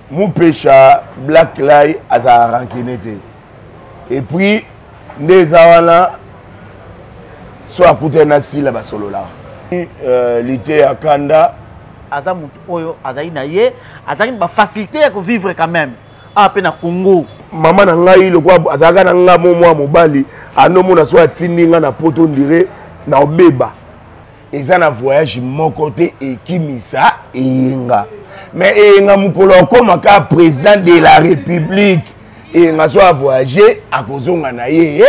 Moupécha, Black Light, Aza Rankinete. Et puis, les Awana, soit à côté Nassi, là-bas, solo là. L'été à Kanda. Aza Oyo, Aza Inaye, Aza une facilité à vivre quand même. À peine à Congo. Maman Nangaï, le quoi, Azaga Nanga, moi, Mobali, à nos mona soit Tindinga, na poto, on dirait, na Obeba. Et ça, na voyage, mon côté, et Kimisa, et Inga. Mais Inga Mukolo, comme président de la République, et Inga soit voyager à Kozonga Naye,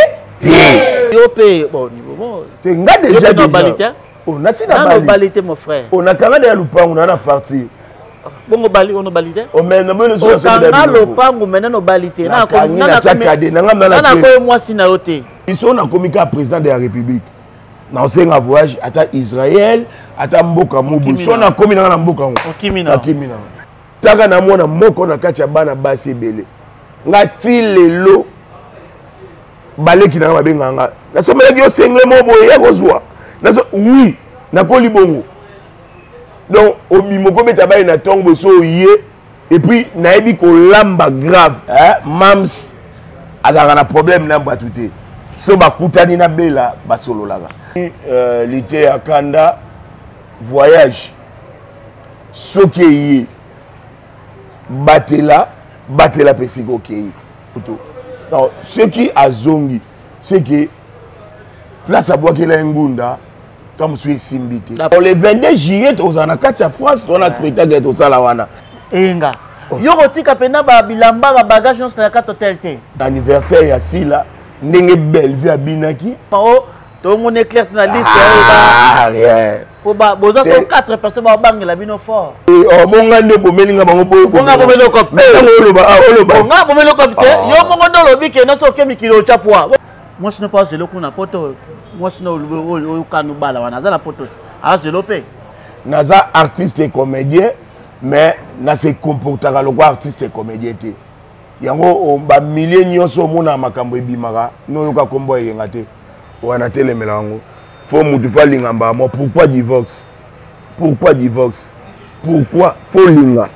Yopé, bon, tu as déjà dit. On a si na balité mon frère. On a quand même des loupans, on a parti. Bongo bali, on a balité. On met le sur le loupang, on maintenant balité. Na ko moi si na yote. Ils sont en comité président de la République. Dans un voyage à Israël, à Mboka Mobu. Ils sont en comité dans Mboka Mobu. Kimina. Kimina. Taka na mona moko na katia bana basi belé. Ngati lelo baleki na babenga nga. Na somela yo sengle mo boye ya kozwa. Oui, na koli bongo. Donc, obimoko beta ba na tongo so yé et puis naebi ko lamba grave, hein, mams azaka na problème na batute. So ba kutani na bela ba solo laga. L'été à Kanda voyage soki yé batela pesiko kei. Donc, ce qui a zongi, c'est que place à bois qui la ngunda comme suis simbité. Le 22 juillet aux Anakatia France, on a spectacle de Salawana. Enga. Yoko tika pena ba bilamba ba bagage dans la carte hôtel té. Anniversaire ya sila ndenge belle vie abinaki. Pao to mon éclair na liste ah rien. Ba boza so 4 personnes ba bangela bino fort. Oh monga nde bomelinga bango boyo. Monga bomelo kopte. Oloba. Monga bomelo kopte. Yo mongo ndo lobike na so kemi kilo chapwa. Moi je ne pas le coup na poto. Moi sinon le kanu bala wana za na poto. Ah c'est lopé. Naza artiste et comédien mais na se comportera le quoi artiste et comédien té. Yango ba milliers nyonso mona makambo ebimaka no yoka kombo yenga té. Wana telemela ngo. Faut mutu fa lingamba moi pourquoi divorce? Pourquoi divorce? Pourquoi faut linga?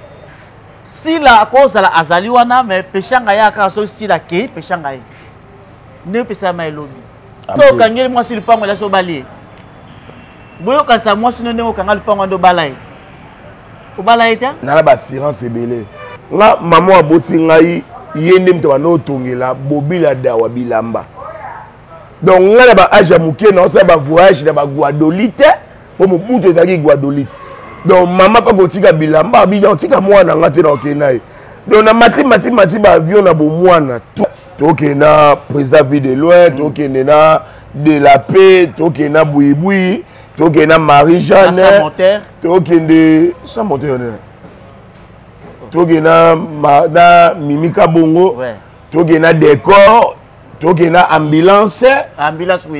Si la cause la azali wana mais pechanga ya ka so si la ke pechanga yi. Ne pesa mai lobi. To kangeli moi sur le pango la so bali. Boyo kansa moi sino ne o kangal pango ndo balai. O balai ta? Na la assurance ebele. Nga maman aboti ngai yende mto na otongela bobila dawa bilamba. Donc nga na ba age muke na osa ba voyage na ba Guadeloupe pour mo buto ezaki Guadeloupe. Donc maman pa kotika bilamba bija otika mwana ngate na okenai. Donc na mati ba avion na bo mwana. Toke na président ville de l'Ouest, toke na de la paix, toke na Bouiboui, toke na Marie-Jeanne, toke de Saint-Montaire, toke na Mimika Bongo, toke na décor, toke na ambulance,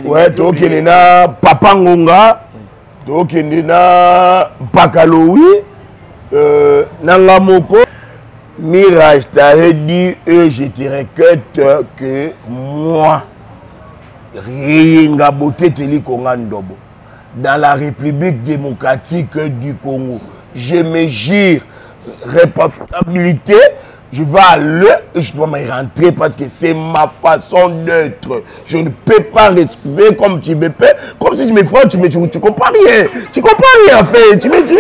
ouais, toke na Papa Ngonga, toke na Pakaloui, Nangamoko. Mirage t'avais dit et je te regrette que moi, Ringa Boté Teli Kongandobo, dans la République démocratique du Congo, je me gère responsabilité, je vais aller et je dois me rentrer parce que c'est ma façon d'être. Je ne peux pas respirer comme tu me peux, comme si tu me fais, tu comprends rien. Tu comprends rien en fait, tu me dis.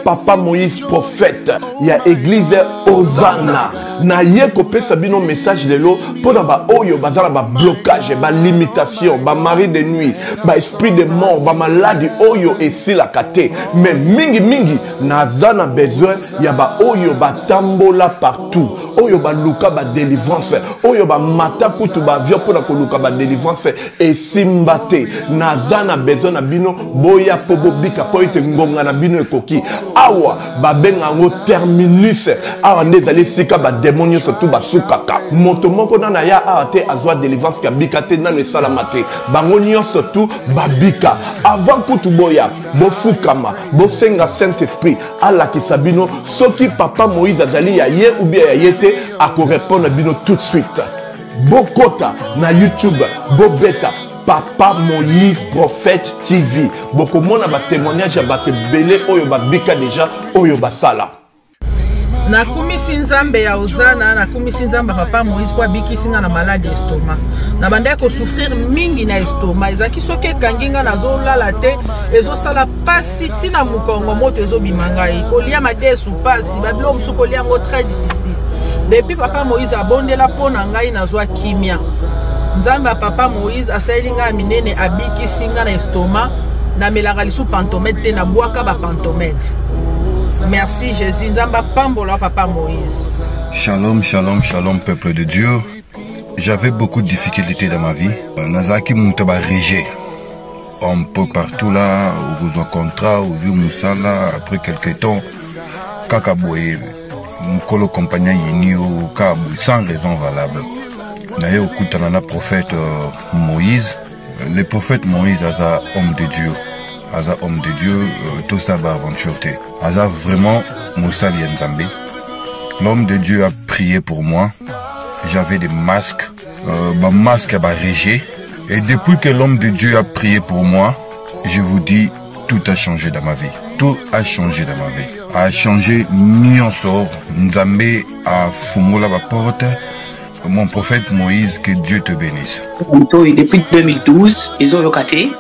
Papa Moïse prophète, il y a église Hosanna. Na ye kopé sabino message de l'eau pour ba oyo bazala ba blocage, ba limitation, ba mari de nuit, ba esprit de mort, ba maladie oyo et si la kate. Mais mingi nazana besoin ya ba oyo ba tambola partout. Oyo ba luka ba délivrance, oyo ba mata kutu ba avion pour na luka ba délivrance et simbate. Nazana besoin na bino boya pobo bika po ite ngonga na bino ekoki. Awa ba benga ngo terminus. Awa ndezali sika ba démonios surtout basukaka moto moko na ya ate azwa délivrance ka bikate na le salamate bangonio surtout babika avant kutu boya bofukama bosenga Saint-Esprit ala kisabino soki papa Moïse azali ya ye ou bien ya yete ako répondre bino tout de suite bokota na YouTube bobeta Papa Moïse Prophète TV. Beaucoup de monde a témoignage à belé oyo babika déjà oyo basala. Nakumisi nzambe ya Ozana, nakumisi nzambe papa Moïse kwa bikisi nga na maladie estomac. Na banda ko souffrir mingi na estomac. Ezaki soke kanginga nazo lala te, ezo sala pasi tina mukongo moto ezo bimanga yi. Kolia mate sou pasi, babilo musu kolia ngo très difficile. Depuis papa Moïse abondela pona ngai nazwa kimia. Nzambe papa Moïse asaeli nga minene abikisi nga na estomac, na melaka lisu pantomètre na boaka ba pantomètre. Merci Jésus, Nzamba Pambola Papa Moïse. Shalom, shalom, shalom peuple de Dieu. J'avais beaucoup de difficultés dans ma vie. Nazaki Moutaba Régé. Un peu partout là, où vous avez contrat, où vous Moussala, après quelques temps, Kakaboué, Mkolo compagnie Yini au Kabou, sans raison valable. D'ailleurs, au Koutanana prophète Moïse, le prophète Moïse est un homme de Dieu. Aza homme de Dieu, tout ça va aventure. Aza vraiment Moussa Lienzambe. L'homme de Dieu a prié pour moi. J'avais des masques, ma masque a régé. Et depuis que l'homme de Dieu a prié pour moi, je vous dis, tout a changé dans ma vie. Tout a changé dans ma vie. A changé Nyonsor. Nzambe a fumé la porte. Mon prophète Moïse, que Dieu te bénisse. Depuis 2012, ils ont locaté.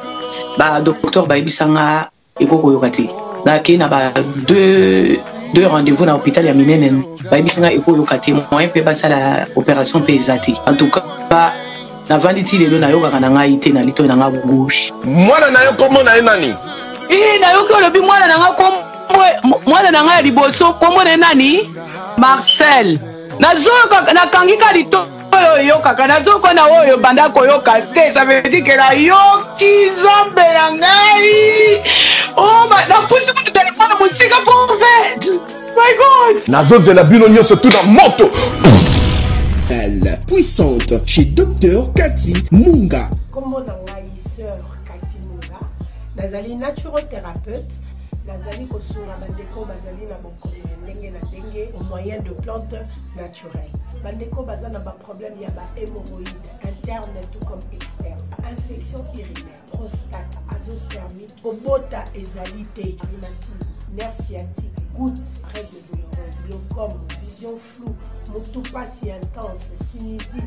Bah docteur ba ibisanga ekoko yokati na kina ba deux rendez-vous dans l'hôpital ya minene ba ibisanga ekoko yokati moyen pe ba sala opération pesati en tout cas na vanditi lelo na yoka kana ngai te na lito na nga gauche Mwana na yo komo na nani na yo ko lobi mwana na nga komo mwana na nga liboso komo na nani Marcel na zoka na kangika lito yo kaka nazoko na oyo banda koyoka te, ça veut dire que la yoki zombe ya ngai oh na pusi ku téléphone musika prophète my god nazo zela bino nyonso tout dans moto elle puissante chez docteur Cathy Munga. Comme on a sœur Cathy Munga, nazali naturothérapeute, nazali kosunga bandeko bazali na bokoni ndenge na ndenge au moyen de plantes naturelles. Bandeko bazana ba problème ya ba hémorroïdes interne tout comme externe, infection urinaire, prostate, azoospermie, obota ezalité, rhumatisme, nerf sciatique, goutte, règles douloureuses, glaucome, vision floue, motupa si intense, sinusite.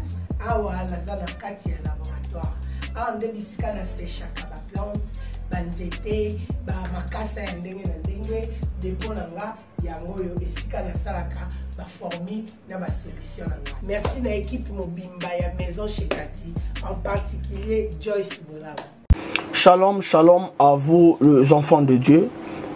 Awa nazana kati ya laboratoire. Awa nde bisika na séchaka ba plante, banzete, ba makasa ya ndenge na ndenge, depo nanga yango yo esika na salaka ba formi na ba solution nanga. Merci na équipe mobimba ya maison chez Cathy, en particulier Joyce Boulala. Shalom, shalom à vous les enfants de Dieu.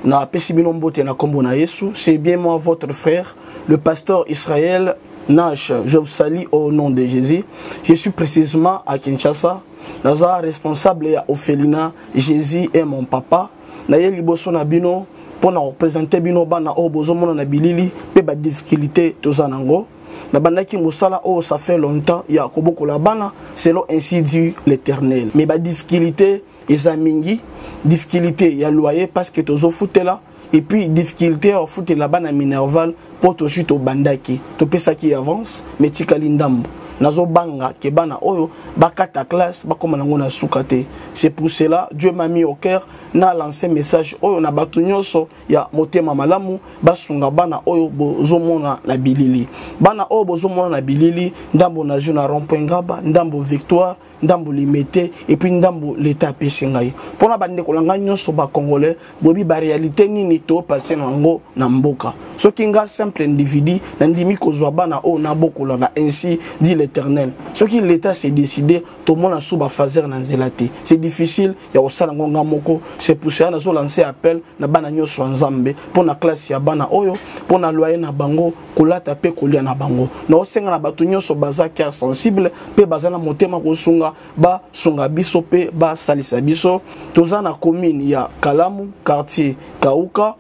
Na pesibilombo te na kombo na Yesu, c'est bien moi votre frère, le pasteur Israël Nash. Je vous salue au nom de Jésus. Je suis précisément à Kinshasa. Naza responsable ya Ophelina, Jésus est mon papa. Na ye liboso na bino pour représenter bino bana o bozomona na bilili pe ba difficulté tozanango. Na bandaki musala o ça fait longtemps ya koboko la bana selon ainsi dit l'Éternel. Mais ba difficulté ezamingi, difficulté ya loyer parce que tozo futela et puis difficulté au foot la bana minerval pour to chute au bandaki. To pesa qui avance mais tikali ndambo. Nazo banga ke bana oyo bakata classe bakoma nango na sukate. C'est pour cela Dieu m'a mis au cœur na lancé message oyo na batu nyonso ya motema malamu basunga bana oyo bozomona na bilili. Bana oyo bozomona na bilili ndambo na juna rond-point Ngaba, ndambo Victoire, ndambo Limete et puis ndambo l'état pesengai. Pona bande kolanga nyonso ba congolais bobi ba réalité nini to passer nango na mboka. Soki nga simple individu ndimi kozwa bana oyo na bokola na ainsi dit l'Éternel. Ce qui l'État s'est décidé, tout le monde a souba fazer na zelate. C'est difficile, il y a aussi ngonga moko. C'est pour ça que nous lancé appel na bana nyoso nzambe pour na classe ya bana oyo, pour na loyer na bango, kolata pe kolia na bango. Na osenga na batu nyoso baza cœur sensible, pe baza na motema kosunga ba sunga biso pe ba salisa biso. Toza na commune ya Kalamu, quartier Kauka,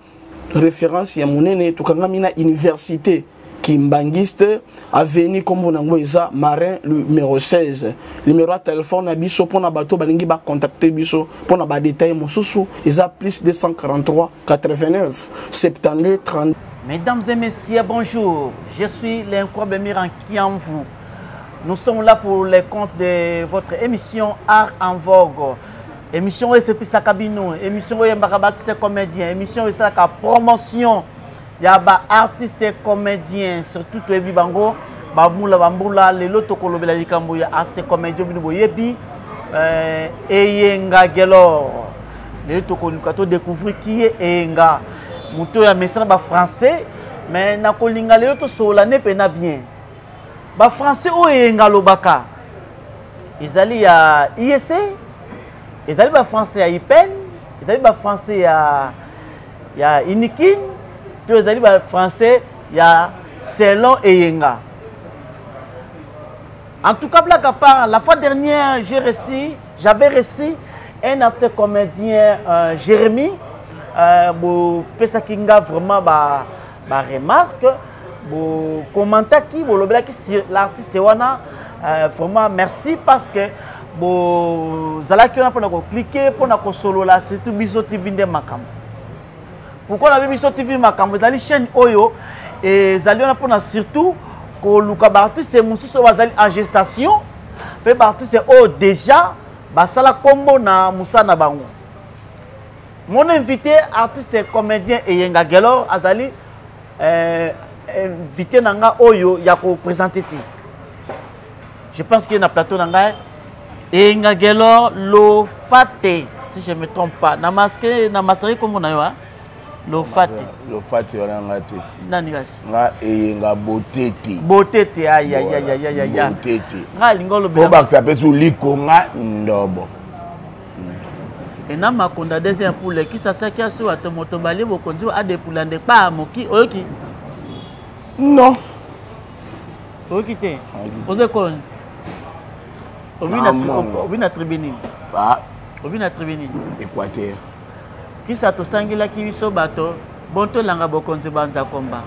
référence ya monene tukanga mina université Kimbangiste, avenue comme on a Marin, numéro 16. Numéro de téléphone à Bisso pour na bateau, balingi ba contacter Bisso pour na ba détail mon sous, ils a plus 243 89 72 30. Mesdames et messieurs, bonjour. Je suis l'incroyable Miran qui en vous. Nous sommes là pour les comptes de votre émission Art en Vogue. Émission où c'est plus sa cabine, émission où il y a des artistes comédiens, émission où il y a la promotion. Il y a des artistes comédiens, surtout les Bibango, Bamboula, les lotos kolobela likambo, il y a artistes comédiens, Yebi, Eyenga Gelor. Les lotos kolobela découvrir qui est Eyenga. Mouto ya mestre ba français, mais na kolinga les lotos solane pena bien. Ba français o Eyenga lobaka. Ils allaient à ISC. Ils allaient à français à IPEN, ils allaient à français à Inikin, tous ils allaient à français à Selon et Yenga. En tout cas, la fois dernière, j'avais reçu un acteur comédien, Jérémy, pour Pesakinga vraiment remarque, pour commenter qui, pour l'artiste Wana, vraiment merci parce que bon, zalaki on a pour cliquer pour na solo là c'est tout Biso TV de Makam. Pourquoi la Biso TV Makam dans les chaînes Oyo et zali on a pour surtout que Luka artiste et Moussou bazali en gestation, pe artiste o déjà basala combo na Moussa na bango. Mon invité artiste et comédien Eyenga Gelor azali invité nanga Oyo ya ko présenter. Je pense qu'il y a un plateau nanga et Ngagelo lo fate, si je ne me trompe pas. Namaste, comme on a lo fate. Lo fate, on a raté. Nanigas. Nga et nga botete. Botete, aïe, aïe, aïe, aïe, aïe, aïe. Botete. Nga lingolo faut que ça peut sous liko nga ndobo. Et na makonda deuxième pour les qui ça qui a sur à tomotobali bo konzi a des poulande pas moki oki. Non. Oki te. Ose kon. Obi na tribune. Bah, obi na tribune. Équateur. Qui ça to sangila ki biso bato, bonto langa bokonzi banza komba.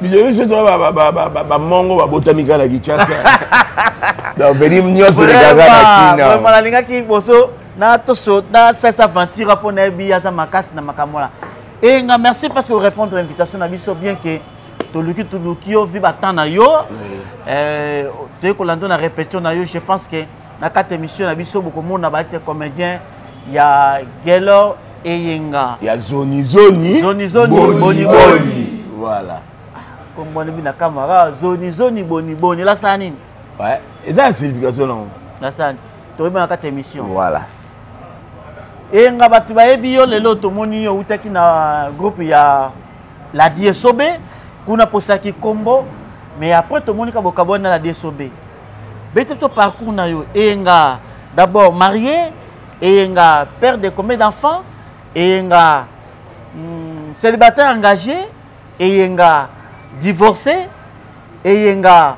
Je dois mongo botamika la Kinshasa. Donc venir nyoso le gaga na Kina. Vraiment la linga ki boso na toso na cette aventure pour na bi ya makasi na makamola. Et nga merci parce que répondre à l'invitation na biso bien que Toluki yo vi batana yo te ko lando na répétition na yo je pense que na 4 émissions na biso beaucoup monde na bati comédien ya Gelor Eyenga ya Zoni boni voilà comme on dit na camera Zoni boni la sani ouais et ça signification non la sani to na 4 émissions voilà Eyenga batu ba yebi yo lelo to moni yo utaki na groupe ya la DSOB kuna posaki kombo mais après tout le monde ka bonne la DSOB bete so parcours na yo Eyenga d'abord marié Eyenga père de combien d'enfants Eyenga célibataire engagé Eyenga divorcé Eyenga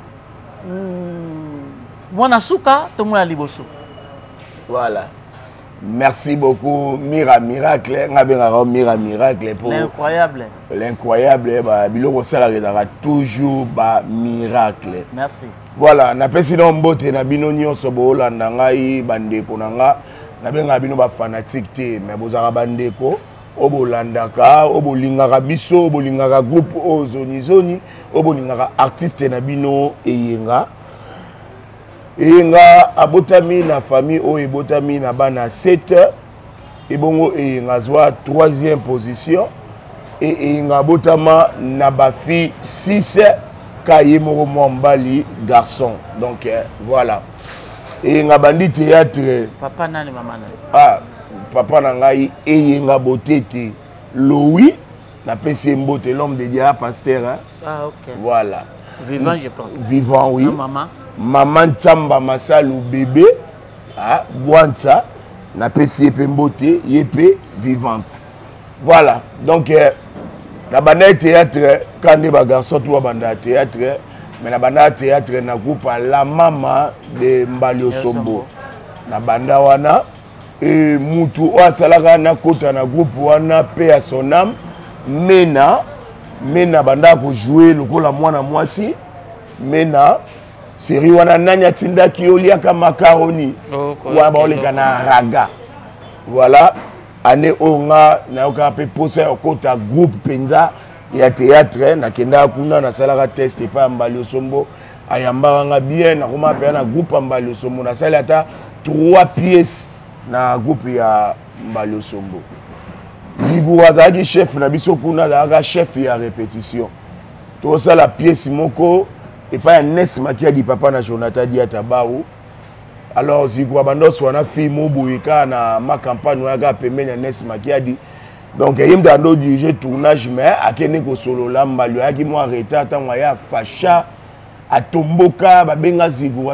mwana suka to mona liboso voilà. Merci beaucoup, Miracle. Miracle pour l'incroyable. L'incroyable, biloko sala toujours miracle. Merci. Voilà, na pesi no mbote na bino nyonso bolanda ngai bandeko nanga na benga bino ba fanatique te mais bozaka bandeko obolandaka obolingaka biso obolingaka groupe o Zoni obolingaka artiste na bino Eyenga. Eyenga abotami na famille o ebotami na bana 7 et bongo Eyenga zwa 3e position et Eyenga abotama na ba fille 6 kaye moko mbali garçon donc voilà Eyenga bandi théâtre papa nani mama nani papa na ngai Eyenga botete Louis na pesi mbote l'homme de Dieu pasteur hein? Ah ok voilà vivant je pense vivant oui non, maman Maman Tsamba Masalou bébé Bouanza na pesi mbote yepe vivante voilà donc na banda théâtre quand des garçons tout banda théâtre mais na banda théâtre na groupe la mama de Mbalio Sombo na banda wana et mutu o salaka na kota na groupe wana paix à son âme mena banda ko jouer lokola mwana mwasi mena série wana nani atinda ki oliaka macaroni wa baoleka na raga voilà année onga na yoka pe posa okota groupe penza ya théâtre nakenda kuna nasalaka test epa Mbali Osombo ayambaka bien nakoma pe na groupe Mbali Osombo nasali ata 3 pièces na groupe ya Mbali Osombo Zigou azaki chef na biso kuna azaka chef ya répétition to ça la pièce moko et pas un Nes Makiadi papa na Jonathan Diata Baou alors Zigou abandos wana film bouyika na ma campagne wana pemenya Nes Makiadi donc il me a dirigé tournage mais akene ko solo la Mbali yaki mo arrêté atanga ya facha atomboka babenga Zigou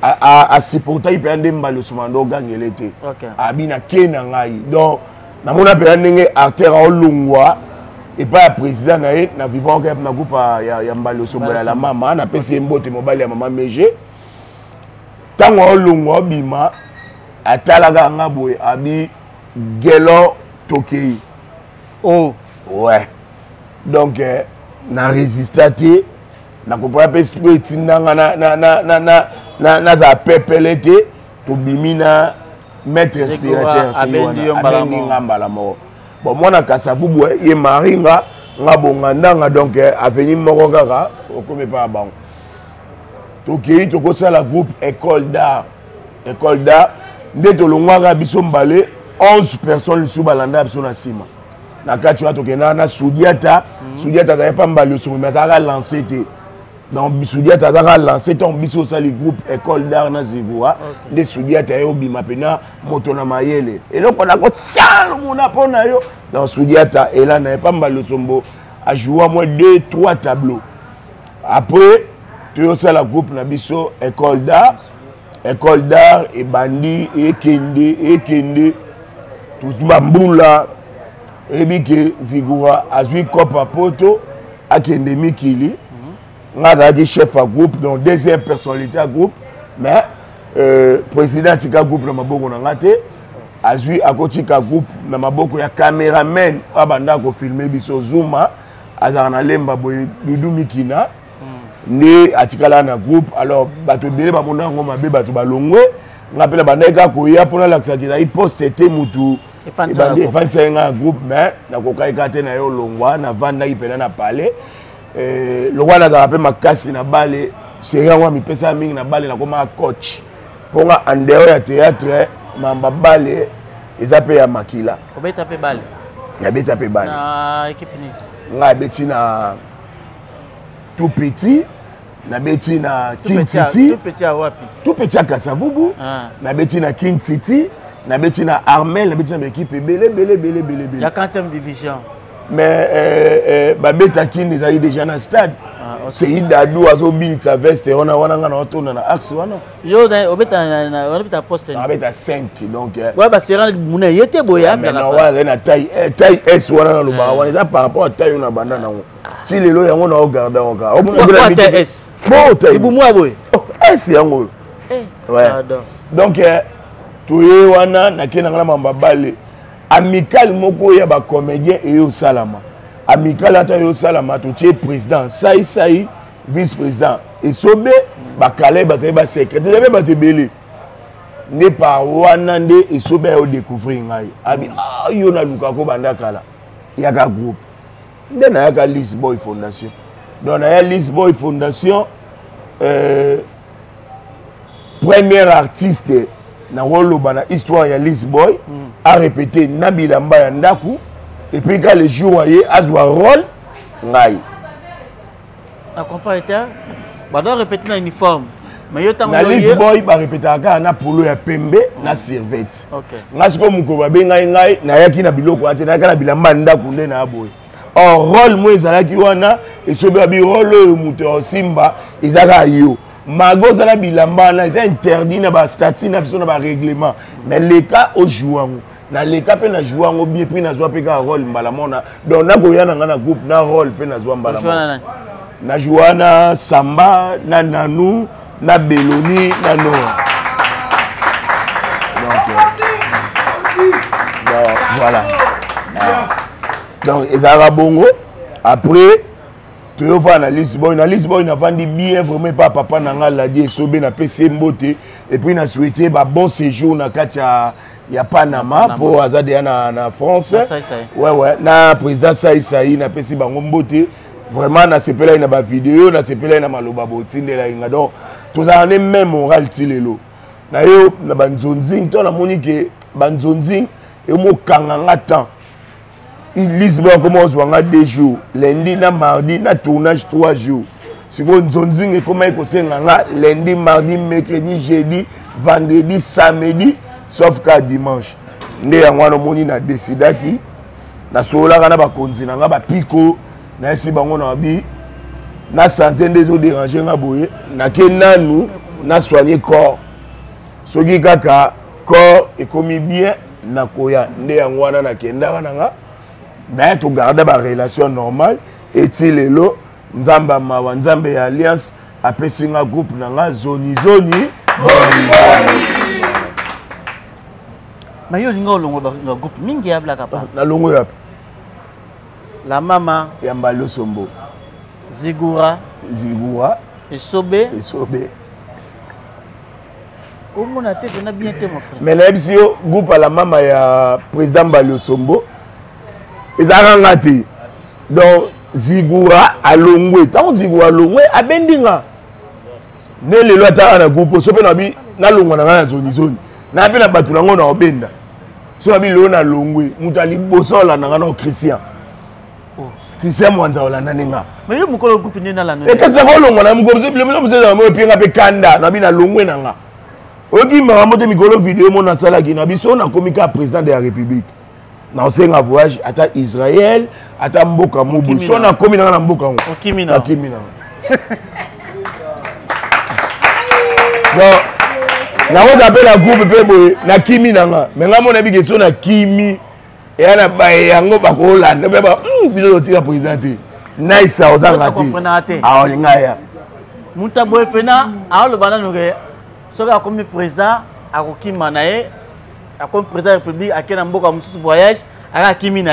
a supporter pe ande Mbali Osomando gangelete abina kena ngai donc na mona pe ndenge acteur olungwa et pas le président na vivant na groupe ya Mbali Osombo ya la mama na pesi mbote mobile ya mama Meje tango olungwa bima atalaga ngaboy abi Gelo Tokei oh ouais donc na résistaté na comprend pas esprit tinanga na za pepelete to bimina maître inspirateur abendi ngambala mo bon moi na kasavubu ye maringa ngabonga ndanga donc avenir moko kaka okome pa bango Tokei to ko sala groupe école d'art nde to longwanga biso Mbale 11 personnes sous balanda biso na sima na kati wa tokena na Soudiata za pa Mbali Osombo mais ça a lancé té donc Soudiata za lancé ton biso sali groupe école d'art na Zigoua de Soudiata yo bima pena moto na mayele et donc on a ko sala mona pona yo dans Soudiata et là na pa Mbali Osombo a joué moins 2-3 tableaux après tu as ça la groupe na biso école d'art et bandi et kende tout mambula et bike Zigoua a joué Copa Poto a kende mikili nga qui chef à groupe donc deuxième personnalité à groupe mais président tika groupe na maboko na ngate a joué à côté ka groupe na maboko ya cameraman abanda ko filmer biso Zuma azana lemba boy Dudu Mikina ne atikala na groupe alors bato bele ba mona ngoma be bato balongwe ngapela bandeka ko ya pona laksa ki na poste te mutu ibandi fansa nga groupe mais na ko kai kate na yo longwa na vanda ipena na palais le roi na pe makasi na bale seria wa mipesa mingi na bale na koma coach ponga andeo ya théâtre mamba bale ezape ya makila obeta pe bale ya beta pe bale na équipe ni nga beti na tout petit na beti na King City tout petit à wapi tout petit à Kasavubu na beti na King City na beti na Armel na beti na équipe belé la 4e division mais babeta kini ezali déjà na stade c'est idadu azobinisa veste wana nga na otona na axe wana yo obeta poste abeta 5 donc ouais ba sera muna yete boya mais non wana na taille S wana na loba wana ça par rapport à taille na banda nango si lelo yango na regarder encore au moins taille S bon taille ibu mwa boy S yango ouais donc toye wana na kena ngala mamba bale amical moko ya ba comédien et yo salama amical ata yo salama to tie président sai vice président et sobe ba kale ba ba secrétaire ba te belé ne pa wana nde et sobe yo découvrir ngai abi yo na luka ko banda kala ya ka groupe nde na ya ka List Boy Fondation donc na ya List Boy Fondation premier artiste na woloba na histoire ya List Boy a répété Nabila Mbaya Ndaku et puis quand le jour ayé azwa rôle ngai a comparateur ba doit répéter na uniforme mais yo tango na List Boy ba répéter aka na polo ya pembe na servette ngasiko muko ba benga ngai na yaki na biloko ate na kala bilamba Ndaku nde na boy or rôle mo ezalaki wana et sobe bi rôle muto simba ezaka yo mago zala bilamba na c'est interdit na ba statut na biso na ba règlement mais les cas au jouant na les cas pe na jouant au bien puis na joa pe ka rôle mbala mona donc na ko yana na groupe na rôle pe na joa mbala mona na joana samba na nanu na beloni na no donc voilà donc ezara bongo après tu vas à Lisbonne. À Lisbonne, on a vendu bien, vraiment pas papa n'a la dit, sobé na PC mbote, et puis on a souhaité bon séjour na katia ya Panama pour Azadé na France. Ouais, na président Saïsaï na PC bango mbote. Vraiment, na sepela na ba vidéo, na sepela na maloba botinde la inga. Donc, tous en même moral tilelo. Na yo na banzonzing, to na monique banzonzing et mo kanganga temps. Il Lisbonne commence à 2 jours. Lundi, na mardi, na tournage 3 jours. Si vous avez un comment lundi, mardi, mercredi, jeudi, vendredi, samedi, sauf qu'à dimanche. Nous avons décidé que nous avons continué à pico, nous avons santé des autres dérangés, nous avons soigné le corps. Ce qui est le corps est commis bien, nous avons mais tu gardes la relation normale et tu es là, Nzamba Mawa, Nzambe Alliance, après un groupe, Zoni. Mais il y a un groupe, mingi abla kapa. Na longo yap. La mama. Yambalo Sombo. Zigura. Esobe. Au moins, tu as bien été, mon frère. Mais là, il y a un groupe à la mama, il y a le président Mbalo Sombo. Ils ont raté. Donc, Zigura à Longwe. Tant Zigura à Longwe, à Bendinga. Ne le lois à la groupe. So pe nabi na Longwe na zone. Na pe na batu na ngona obenda. So nabi lo na Longwe. Mutali bosola na ngana Christian. Christian mwanza ola nanenga. Mais yo mukolo groupe ni na la no. Et qu'est-ce que Longwe na mko mse mo mse mo pinga pe kanda nabi na Longwe na nga. Oki ma moto mikolo vidéo mo na sala ki na biso na komika président de la République. Dans un voyage à Israël, à Mboka Moubou. Si on a commis dans Mboka Moubou. Kimina. Donc, on appelle la groupe na Kimina. Mais on a dit que c'est Kimi. Et on a dit que Hollande. On a présenté. Nice, ça, on a dit. Ah, on a dit. Moutaboue Pena, alors le banane, ce qui a commis président, à Kimanae. Comme président de la République, à quel endroit comme voyage, à Kimina.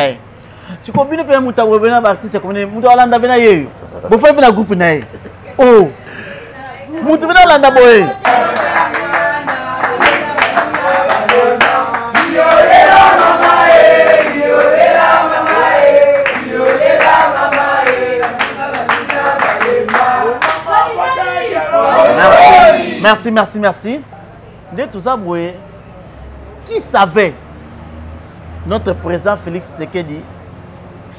Tu combines pas mon tabou, ben artiste comme mon Hollande ben aïe. Vous faites un groupe naïe. Oh, mon tabou Hollande boy. Merci. De tout ça, boy. Qui savait notre président Félix Tshisekedi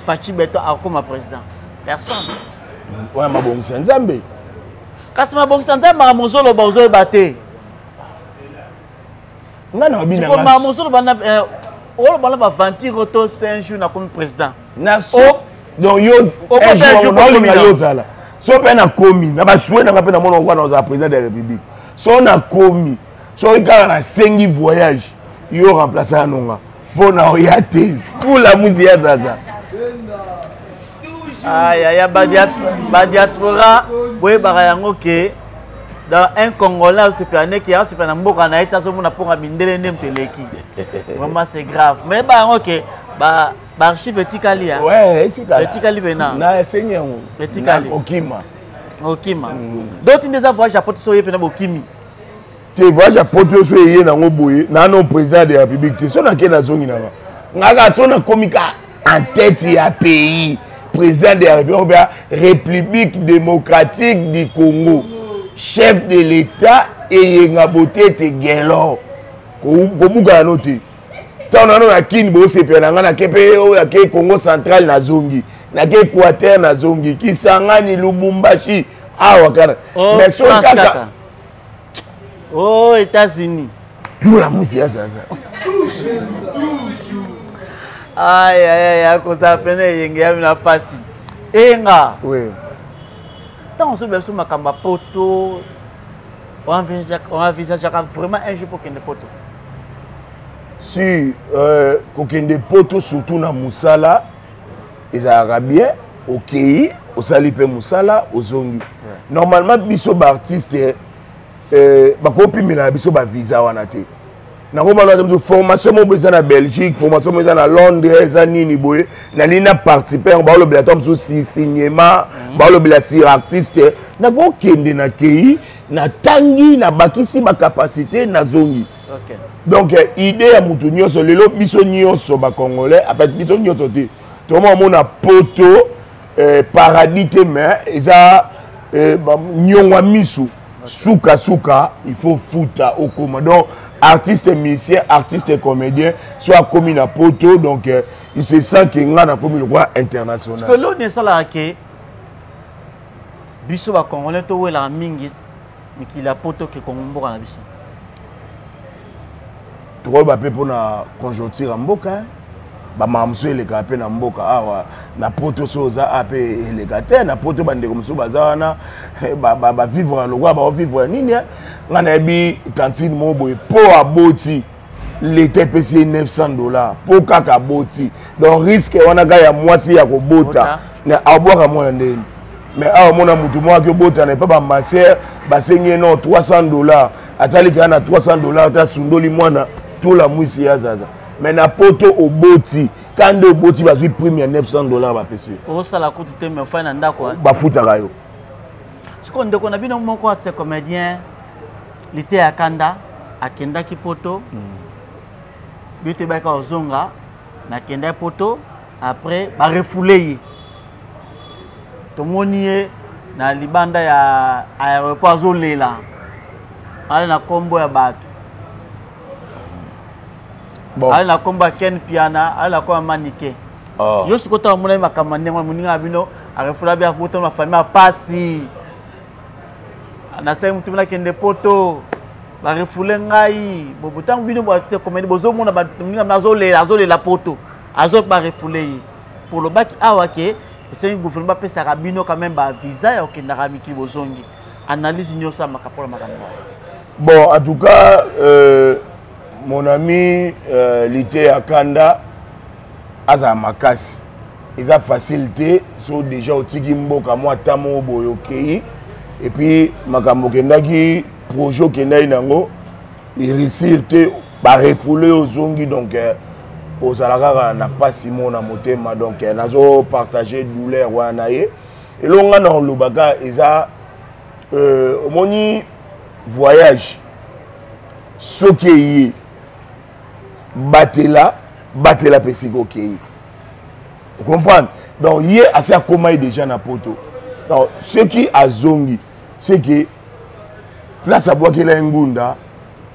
Fachi Beto comme président? Personne. Ouais, ma bonne Nzambe. Quand ma bonne Nzambe, ma monsolo bazo baté. Ngana obina. Comme ma monsolo bana o bana ba vantir auto 5 jours na comme président. Na so donc yo un jour on a yo zala. So pe na komi, na ba soué na pe na mono ngwana za président de la République. So na komi. So ikara na sengi voyage. Il y a remplacé un nom pour la musique. Aïe, diaspora, dans un Congolais, c'est pas un qui a un mot en Haïti, pour un vraiment c'est grave. Mais ok, archive verticali. Ouais, verticali venant. Na seigneur. Verticali. Okima. D'autres des voyages à Porto Soye pour Okimi. Tu vois, j'ai porté au soleil dans le boye, dans le président de la République. Tu sais, dans la zone, en tête, il y a pays, président de la République démocratique du Congo, chef de l'État, et il y a beauté, tu es Congo central, na zongi, na Équateur, na zongi, Kisangani, Lubumbashi, mais sur le cas. Oh, États-Unis. Pour la musique, ça. Aïe, comme ça, il y a une passe. Oui. Tant on se met sur ma camba poto, on envisage vraiment un jour pour qu'il y ait des potos. Si, quand il y a des potos, surtout dans Moussala, les Arabiens, au Kéi, au Salipe Moussala, au Zongi. Normalement, biso artiste. Bakopi mina biso ba visa wana te. na formation mo beza na Belgique, formation mo beza na Londres, eza nini boye na lina participer ba lo tom so cinéma, ba lo bela si artiste na go kende na kei na tangi na bakisi ba capacité na zongi. OK. Donc idée ya mutu nyonso lelo biso nyonso ba congolais, après biso nyonso te. To mo na poto paradis te mais eza nyongwa misu suka il faut futa okoma. Donc artiste musicien, artiste comédien, soit commis na poto, donc il se sent qu'il y a commis le droit international. Parce que l'on est ça là que biso ba congolais to wela mingi mais qu'il a poto que Congo na biso. Trop ba pe pona conjoncture mboka. Ba mamso ele ka pe na mboka awa na poto soza ape ele ka te na poto bande comme so bazana ba vivre le roi ba vivre nini ngana bi tantine mo boy po aboti l'été payé $900 po kaka boti donc risque wana ga ya mwasi ya ko bota na abwaka mona ndeni mais awa mona mutu mo ke bota na pa ba maser ba senye no $300 atali kana $300 ta sundoli mwana tout la mwisi ya zaza. Mais na poto au boti quand au boti va jouer prime $900 ba pesi o sala ko tete me fa na ndako ba futa kayo siko ndeko na bino moko atse comédien lité ya kanda akenda ki poto bité ba ka ozonga na kenda poto après ba refoulé to monié na libanda ya aéroport zolela ala na kombo ya batu. Bon. Elle a combat Ken Piana, elle a combat Manike. Je suis content de mon camarade, mon ami Abino, a refusé bien pour ma famille à passer. On a fait un petit peu de poto, la refoulé ngai. Bon, pourtant Bino va te commander. Bozo mon a azolé la poto, azol ba refoulé. Pour le bac awake, c'est un gouvernement peut ça Bino quand même ba visa au Kenya miki bozongi. Analyse union ça ma capola madame. Bon, en tout cas. Mon ami l'été à Kanda aza makasi ils a facilité so déjà au tigimbo ka moi tamo boyokei et puis makambo kendaki projet kendai nango il réussir te ba refouler aux zongi donc aux alaka na pas simon na motema donc nazo partager douleur wana ye et longa na lobaka eza moni voyage soki batela pesiko kei. Vous comprenez? Donc hier assez à comment déjà na poto. Donc ce qui a zongi c'est que place à boire que la ngunda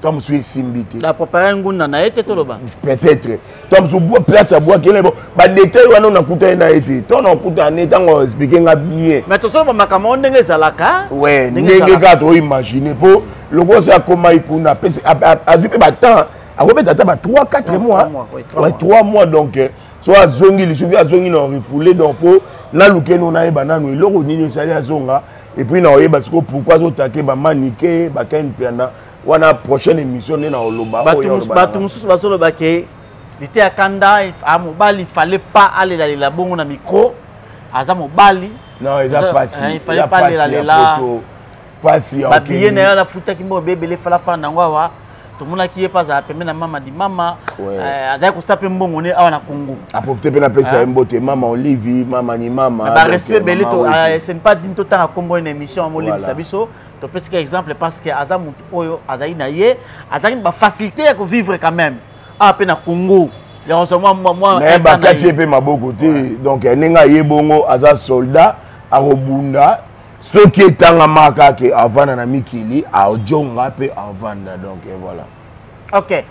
comme suis simbité. La préparer ngunda na été toloba. Peut-être. Comme sous place à boire que la ba détail wana na kuta na été. Ton on kuta na tango expliquer nga bien. Mais to solo makama ndenge zalaka. Ouais, ndenge ka to imaginer pour le gros c'est comment il kuna a vu pas temps. A remettre à 3-4 mois. Ouais, 3 mois donc soit zongi les cheveux zongi non refoulé donc faut na luke no na eba na no loko nini ça ya zonga et puis na oyeba parce que pourquoi zo taquer ba maniquer ba ken piana wana prochaine émission na oloba batu mususu basolo bake lité ya kanda a mobali il fallait pas aller dans la bongo na micro aza mobali non ils a passé il fallait pas aller là passer ba billet na la futa ki mo bébé le fala fa nangwa wa tout le monde qui est pas à permettre na mama di mama d'ailleurs constater mbongo ne awa na Congo a profiter pe na pesa mbote mama Olivier mama ni mama ba respect belé to c'est pas din to temps combo une émission mo Olivier Sabiso to parce que exemple parce que azamu oyo azai na ye ataki ba facilité à vivre quand même a pe na Congo ya recevoir moi mais ba kati pe maboko te donc nenga ye bongo aza soldat a robunda ce qui est en marque que avant na mikili a ojonga pe avant donc voilà. OK.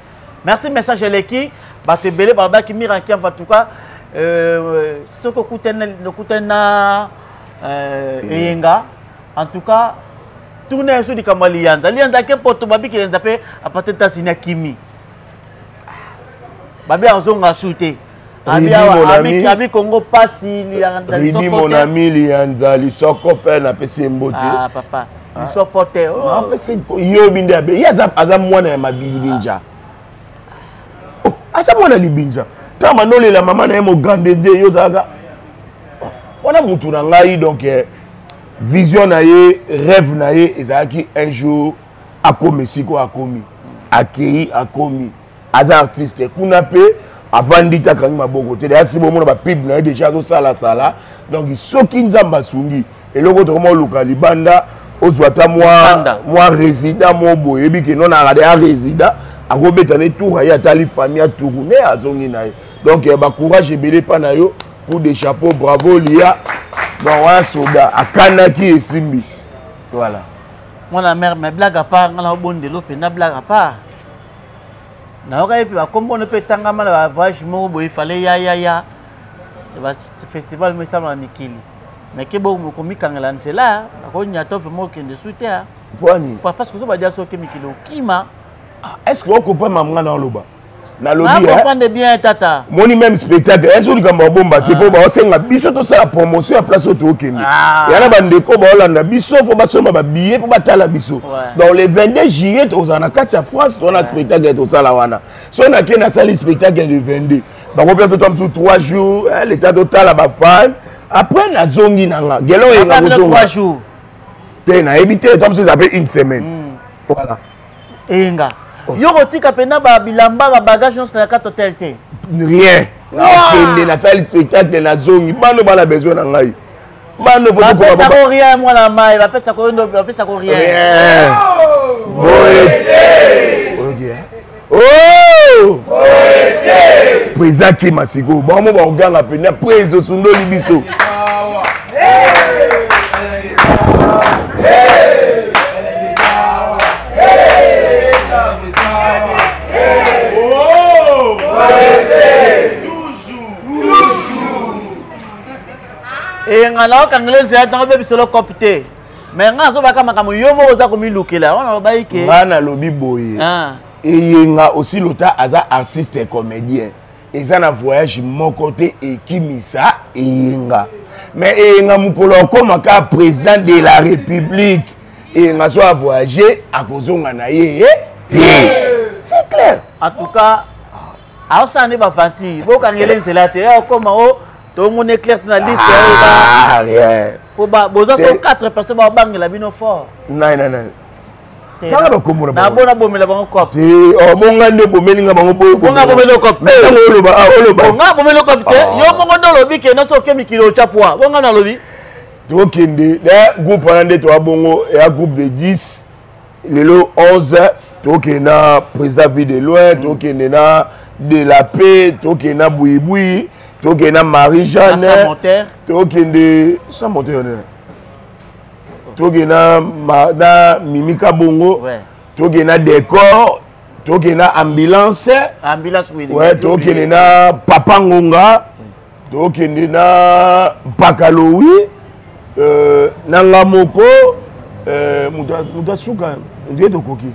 Merci message leki bato belé baba ki miranki en tout cas ce que kutena eyenga en tout cas tourner sur di kamalianza lianza ke poto babi ki lianza pe apate tasina kimi babi azonga shooter Abi Congo pasi Ridi mon ami lianza li soko fait na pesi mbote. Ah papa, li soko te. Non pesi yo binde abe. Ya aza mwana ya mabinja. Oh, aza mwana libinja. Tama no la maman na mo grande nde yo zaga. Wana mutu na ngai donc vision na ye, rêve na ye ezaki un jour akomi siko akomi. accueilli akomi aza artiste kuna pe avandi ta kangi maboko te ya sibo mona ba pib na déjà to sala donc soki nzamba sungi eloko to mo luka libanda ozwata moi résident mo boye bi ke non na ya résident akobeta ne tour ya tali famille tourner azongi na donc ba courage ebele pa na yo coup de chapeau bravo lia bon wa soda akanaki esimbi voilà mwana mère mais blague à part ngala bondelo pe na blague à part na oka epi ba kombo ne pe tangama la voyage mo boye fallait ya ba festival me sama mikili mais ke bo ko mikangela nsela ko nyato fe mo kende souter poni parce que so ba dia so ke mikili okima est-ce que on comprend mamanga na loba na lobi hein comprendre bien tata moni même spectacle est-ce que kamba bomba te po ba senga biso to sala promotion à place auto okende ya na bande ko ba olanda biso fo ba soma ba billet po batala biso donc le 22 juillet to za na kati ya France to na spectacle to sala wana so na ke na sali spectacle le 22 ba ko peut tombe sur 3 jours l'état total à ba fan après na zongi nanga gelo e nga zongi 3 jours te na éviter tombe sur ça fait une semaine voilà enga yoko tika pena ba bilamba ba bagage non na carte hôtel te rien na na salle spectacle na zongi bano bana besoin na ngai bano faut ko ba ko rien moi na mai ba pesa ko ndo ba pesa ko rien oh président qui masiko bon mo ba oganga pena président sundoli biso et ngala kangleze ya tango bebi solo copte mais nga so baka makamo yo mo oza komi lukela wana baike ngana lobi boye eyenga aussi lota aza artiste et comédien eza na voyage mon côté ekimisa eyenga mais eyenga mukolo koma ka président de la république eyenga so a voyager akozonga na ye c'est clair en tout cas aosa ne ba fanti bokangele nzela te okoma o tout le monde est clair dans la liste. Rien. Pour besoin de 4 personnes qui ont la bino fort. Non. Quand on a commis la bonne abomé la bonne cop. Oh, mon gars ne peut pas venir à mon boy. Mon gars bomé le cop. Mon gars bomé le cop. Yo mon gars dans le lobby qui est dans son kemi kilo chapoua. Mon gars dans le lobby. Tu kende, le groupe pendant des 3 bongo et un groupe de 10. Le 11, tu kena président ville de loin, tu kena de la paix, tu kena boui. Toke na Marie-Jeanne, toke de sans monter toke na Mimika Bongo, toke na décor, toke na ambulance, oui. Ouais, toke na Papa Ngonga, toke na Pakaloui, nanga moko, mutasuka, ndiye tokoki.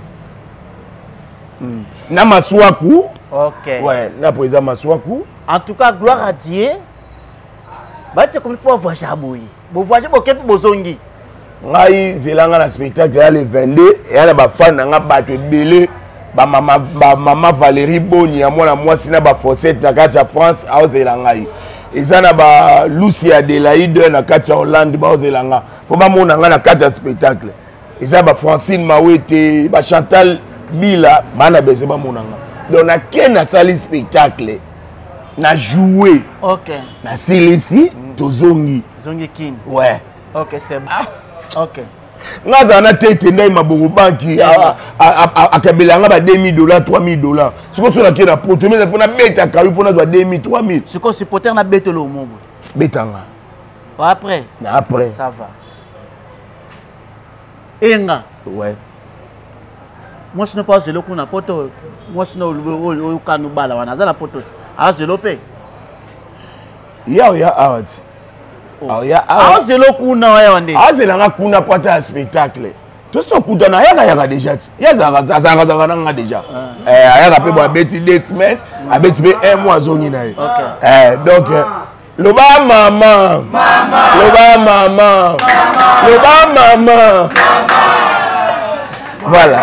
Na Maswaku. OK. Ouais, na président Maswaku. En tout cas, gloire à Dieu. C'est comme il faut voyager à Boui. Vous voyagez pour quel bozongi. Ngai zelanga na spectacle le 22 et ya ba fan nga bato belé ba mama Valérie Boni ya mwana mwasi na ba Fossette na kati ya France a zelanga yi. Ezana ba Lucie Adelaide na kati ya Hollande ba zelanga. Faut ba mona nga na kati ya spectacle. Ezana ba Francine Mawete, ba Chantal Bila bana bezo ba mona nga. Donc na ken sali spectacle. Na joué. OK. Na Célici to zongi. Zongi kin. Ouais. OK, c'est bon. OK. Ngaza na tete ndai mabongo banki akabela nga ba $2000 $3000. Siko so na kena poto mais na beta kayu pona za $2000 $3000. Siko supporter na betelo mombo. Betanga. Après. Après. Ça va. Enga. Ouais. Moi je ne pas le coup na poto. Moi je ne o kanu bala wana za na poto. Ah c'est lopé. Ya awati. Ah c'est le coup na ya wande. Ah c'est la kuna pata spectacle. Tout ce coup na ya déjà. Ya za nga déjà. Ya ka pe bo beti 2 semaines, abeti be 1 mois zongi na ye. OK. Donc loba maman. Loba maman. Loba maman. Voilà.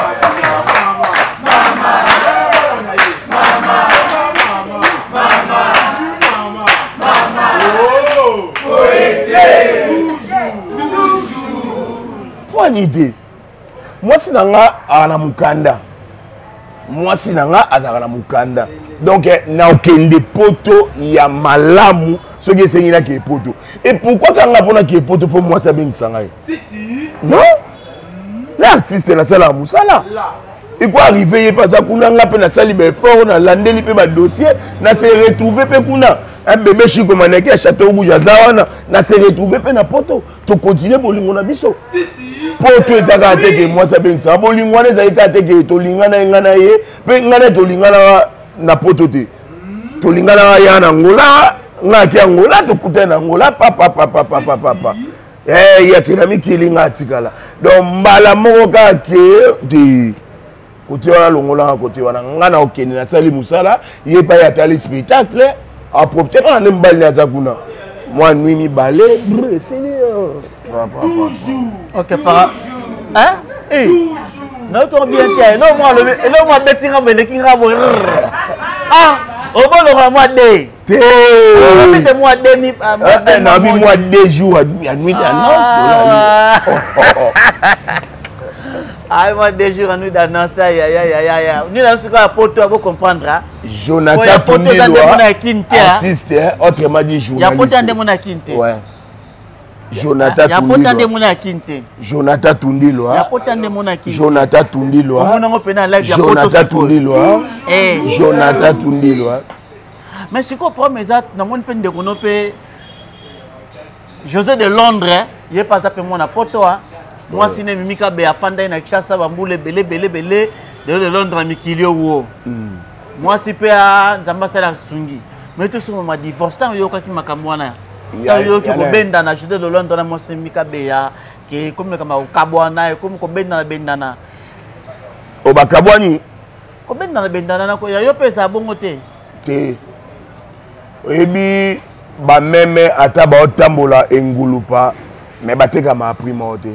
Une idée. Moi, si nanga ana mukanda. moi si nanga azaka na mukanda donc na okende poto ya malamu ce qui est là qui est poto et pourquoi quand on a qui est poto faut moi ça bien que ça non l'artiste na sala musala il faut arriver pas ça kuna ngape na sali be fort na landeli pe ba dossier na se retrouver pe kuna un bébé chiko maneke à château rouge azawana na se retrouver pe na poto to continuer bolingo na biso poto ezaka te que moi ça bien ça bolingo na ezaka te que to lingana ngana ye pe ngana to lingana na poto te to lingana ya na ngola ngaki ngola to kutana ngola papa eh ya kirami kilinga tikala donc mbala moko ka ke de côté wana longola côté wana ngana okeni na sali musala ye pa ya tali spectacle a profiter on ne mbali na zakuna moi nuit mi balé c'est OK para hein eh non to bien tiens non moi le moi bettinga me kinga bo ah au bon le mois de te mois demi na bi mois 2 jours à nuit d'annonce ah moi 2 jours à nuit d'annonce ya ni là ce que poto à comprendre Jonathan Tundilo artiste autrement dit journaliste ya poto ande mona kinte ouais Jonathan Tundilo ya poto ande mona kinte Jonathan Tundilo ya poto ande mona kinte Jonathan Tundilo mona ngo pena live ya poto Jonathan Tundilo Jonathan Tundilo mais ce qu'on prend mes actes, dans mon peine de Gonopé, José de Londres, il est pas ça pour moi na poto. Moi, si ne mimika be afanda na Kinshasa bamboule belé de Londres mikilio wo. Moi si pe a nzamba sala sungi. Mais tout sur ma divorce tant yo kaki makamwana. Ya yo ki ko benda na José de Londres na moi si mimika be ya ke comme kama ukabwana comme ko benda na bendana. O bakabwani ko benda na bendana na ko ya yo pesa bongo te. Te ebi ba meme ata ba otambola engulupa mais bateka ma primote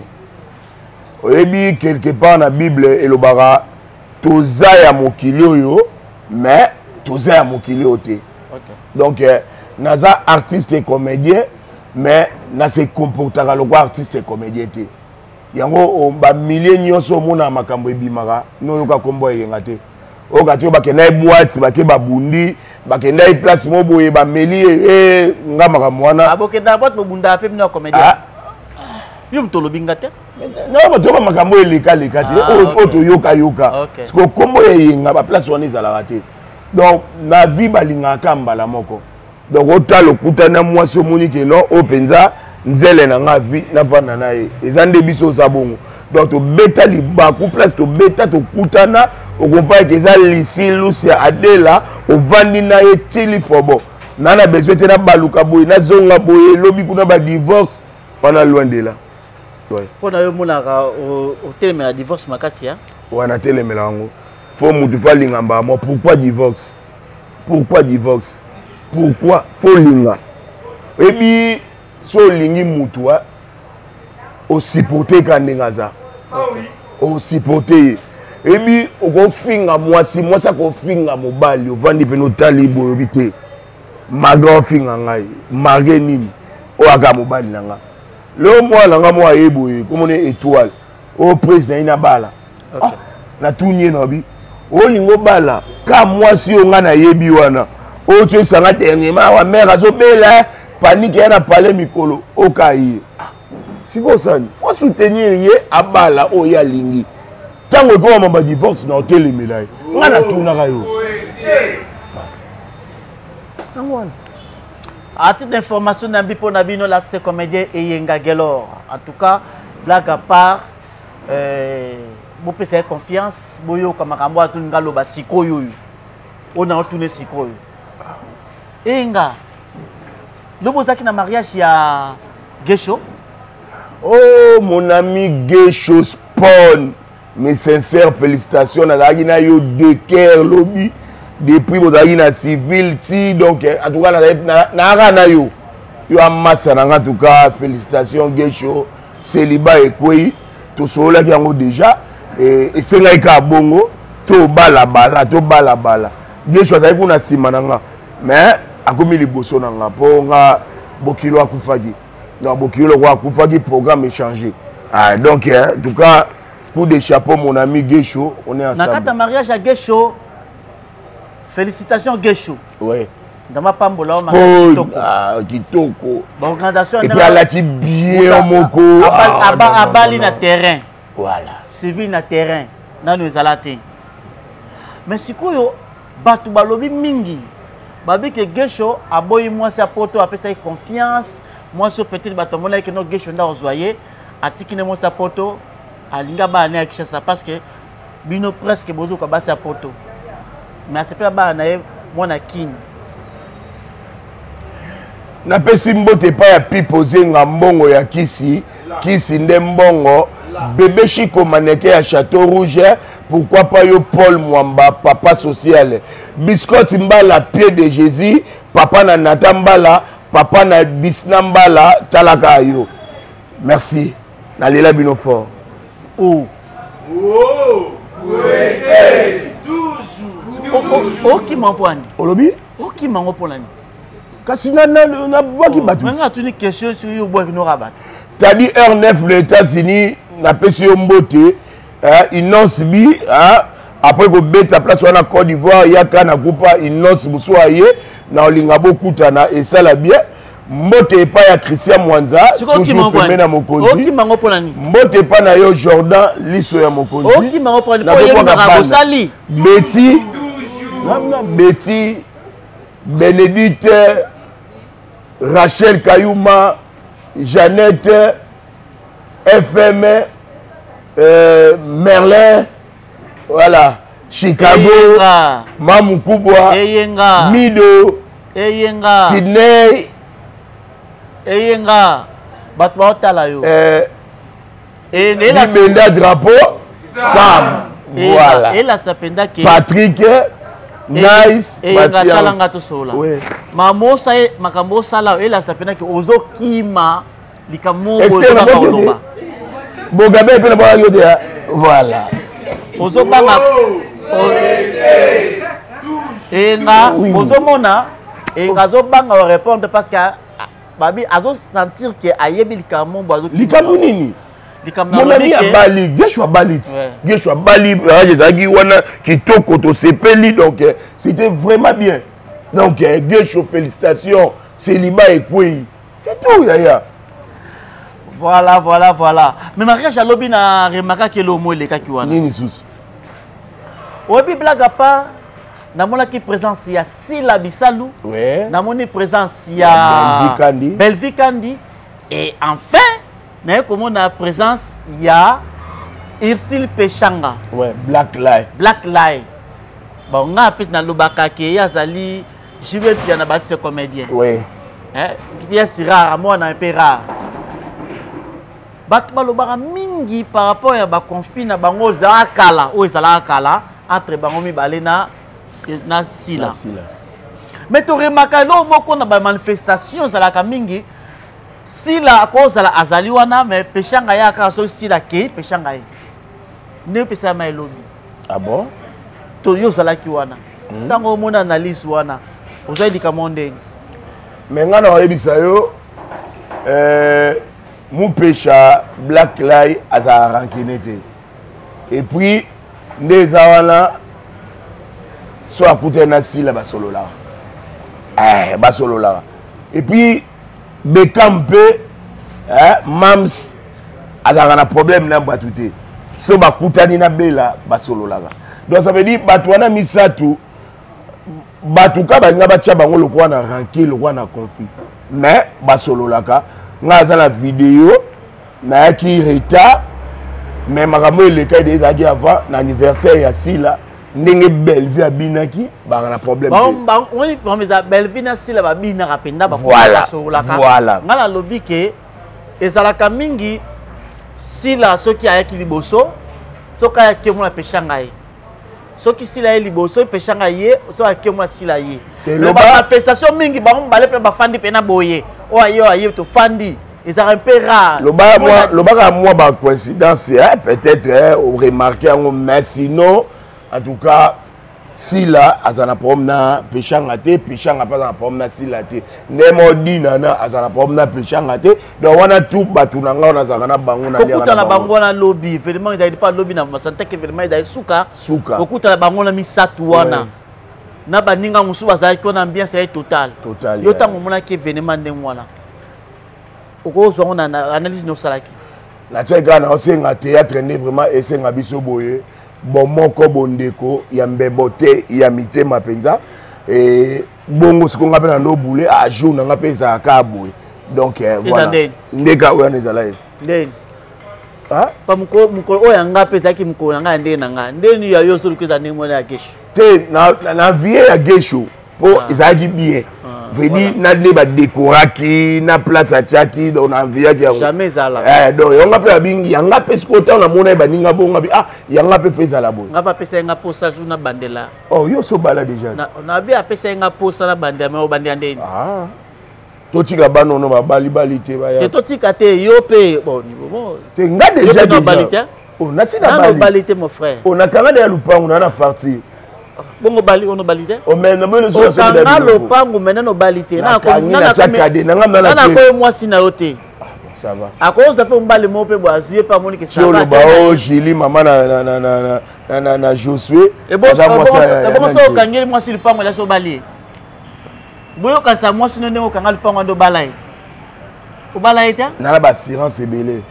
ebi quelque part na Bible elobara toza ya mokili oyo mais toza ya mokili ote donc naza artiste et comédien mais na se comportera le artiste et comédien te yango ba milliers nyonso mona makambo ebimaka no yoka kombo yenga te o gati ba kena boîte ba ke babundi ba kena place mo boye ba meli ngama ka mwana abokenda boîte mo bunda pe na comédien yum to lobinga te non ba to ba makambo elika te o to yoka parce que kombo yenga ba place wana ezala te donc na vie balinga kambala moko donc otalo kutana mwasi omoni ke no openza nzele na nga vie na vana na ye ezande biso za bongo donc to beta libaku place to beta to kutana o compare que ça lisi Lucia Adela o vandi na ye tili fobo nana besoin te na baluka boye na zonga boye lobi kuna ba divorce pendant loin de là ouais pona yo monaka o teleme la divorce makasi ya wana teleme la ngo faut mutu fa lingamba moi pourquoi divorce faut linga et puis so lingi mutu wa o supporter kanengaza o supporter et puis o finga moi ça ko finga mobali o vandi pe no tali boyo te maga finga ngai marge nini o aga mobali nanga le moi nanga moi eboye comme on est étoile o président ina bala na tunye no bi o lingo bala ka moi si o nga na yebi wana o tu sanga dernièrement wa mère azo bela panique yana parler mikolo o kai siko sani faut soutenir ye abala o ya lingi tango ko mamba divorce na hotel emelaye nga na tuna kayo à toute information na bipo na bino l'acte comédien Eyenga Gelor en tout cas blague à part vous pouvez confiance boyo kama kambo atu ngalo ba sikoyo on a tourné sikoyo Eyenga lobo zaki na mariage ya Gesho. Oh mon ami Gesho Spawn, mes sincères félicitations nazaki na yo de cœur lobby depuis bozaki na civil ti donc en tout cas na yo amassa en tout cas félicitations Gesho célibat ekwei to sola ki yango déjà et c'est là ka bongo to bala Gesho azaki kuna sima nanga mais akomi liboso nanga po nga bokilo akufaki. Donc, le programme est changé. Donc, en tout cas, coup de chapeau mon ami Gesho, on est ensemble. Nakata mariage à Gesho. Félicitations Gesho. Ouais. Dans ma pambola on m'a kitoko. Organisation et puis elle a dit bien moko. Abali na terrain. Voilà. Civil na terrain. Dans nos alatés. Mais si quoi batu balobi mingi. Babi que Gesho aboyi moi sa poto après ça confiance. Moi sur peut-être batu mona que no Gesho nda ozoyer. Atiki ne mo sa poto. Alinga ba ne akisha ça parce que bino presque bozo ka ba sa poto. Mais c'est pas ba na moi na kin. Na pesi mbote pa ya pipoze nga mbongo ya kisi nde mbongo bébé Chico maneke ya Château Rouge. Pourquoi pas yo Paul Mwamba papa social Biscotte Mbala pied de Jésus papa na Nathan Mbala papa na Bisna Mbala talaka yo. Merci na lela bino fort. Oh qui m'empoigne olobi qui m'empoigne kasi na baki batu mais tu une question sur yo bois no rabat t'as dit R9 les États-Unis na pesi yo mbote innonce bi après ko beta place wana Côte d'Ivoire yaka na groupe innonce buswaye na olinga bokutana et ça la bien mbote pa ya Christian Mwanza toujours pembe na mokonzi qui mango polani mbote pa na yo Jordan liso ya mokonzi qui mango polani po yo ngako sali Betty Bénédicte Rachel Kayuma Jeannette FM Merlin voilà Chicago Mamou Kubwa Mido Sydney Eyenga batala yo Benda drapeau Sam voilà et la sapenda ke Patrick Nice Talanga to sola mamo sai makambo sala et la sapenda ke ozo kima likamo boba Bogabe pe na ba yo de voilà ozo banga enga ozo mona enga zo banga répondre parce que babi azo sentir que ayebi likamo bozo likamo nini mon ami a Bali, Gesho Bali, Gesho Bali, Zagi wana kitoko to sepeli donc c'était vraiment bien. Donc Gesho félicitations, Célibat et Kouy. C'est tout yaya. Voilà. Mais mariage à lobi na remaka ke lo mo le kakiwana. Nini sous. Obi blaga pa na mona ki présence ya Sila Bisalou. Ouais. Na moni présence ya Belvi Kandi et enfin mais comme on a présence, il y a Irsil Pechanga. Ouais, Black Lie. Bon, on a plus dans le bakake, Yazali, je vais bien abattre ce comédien. Ouais. Pièce rare, moi on a un peu rare. Batma le bara mingi par rapport à ba conflit na bango za kala, o ezala kala entre bangomi balena na sila. Mais tu remarques non moko na ba manifestation za la mingi. Si la cause la azaliwana mais pechanga ya ka so si la ke pechanga yi ne pesa mai lobi ah bon to yo sala ki wana tango mona analyse wana ozali ka monde mais ngana oyebisa yo mu pecha Black Lie aza rankinete et puis ndeza wana so akute na sila basolola basolola et puis Bekampe, Mams, a un problème na batute. So bakutani na bela basolo laga. Donc ça veut dire batwana misatu batuka banga bacha bango lokwa na ranki lokwa na conflit. Mais basolo laga ngaza la vidéo na ki reta mais makambo le cas des agi avant l'anniversaire ya Sila ndenge Belvi abinaki ba na problème on les a Belvi na Sila babina rapenda ba voilà ngala lobi ke ezalaka mingi Sila soki ayaki liboso soka ya kemo na pechanga ye soki Sila ye liboso pechanga ye so akemo Sila ye le manifestation mingi ba mbale pe ba fandi pe na boye o ayo to fandi ezalaka un peu rare le baka moi ba coïncidence peut-être remarquer mais sinon en tout cas Sila azana problème na pechanga te, pechanga pas na problème na sila te. Nemo dinana azana problème na pechanga te. Donc wana tout batu nanga na zanga na bango na lia. Kokuta na bango na lobby, vraiment ils a pas lobby na masante que vraiment ils a suka. Kokuta na bango na misatu wana. Na baninga musu bazali ko na ambiance est totale. Total. Yo tango mona ke événement ndenge wana. Oko zo na analyse no salaki. Na tcheka na osenga théâtre ne vraiment esenga biso boye. Bon moko bondeko ya mbebote ya mitema penza et bongo ce qu'on appelle no boulé à jour na ngapeza ka boye donc voilà ndeka oya nezala ndeni pa muko oya ngapeza ki muko nga ndeni nanga ndeni ya yo solo kweza ndemo ya gesho te na vie ya gesho po ezaki bien vedi na deba décoraki na place à Tchaki on a envie que jamais ça là donc on appelle bingi yanga pesi ko ta na mona ba ninga bonga bi yanga pe feza la boy ngapa pesa nga posa jour na bandela oh yo so bala déjà na bi apesa nga posa na bandela mais o bandela ndeni totika bano no ba bali te ba ya te totika te yo pe bon niveau te nga déjà déjà on a sina bali te mon frère on a kana de lupango na parti bongo bali ono balite o mena beno so so na lopango mena no balite na ko na chakade na ngam na ko mwasi na yote ça va à cause de pe mbale mo pe boazie pa moni que ça va ba o Jili mama na Josué et bon so kangeli mwasi lupango la so bali boyo kansa mwasi no ndeko kanga lupango ndo balai o balai te na ba assurance ebele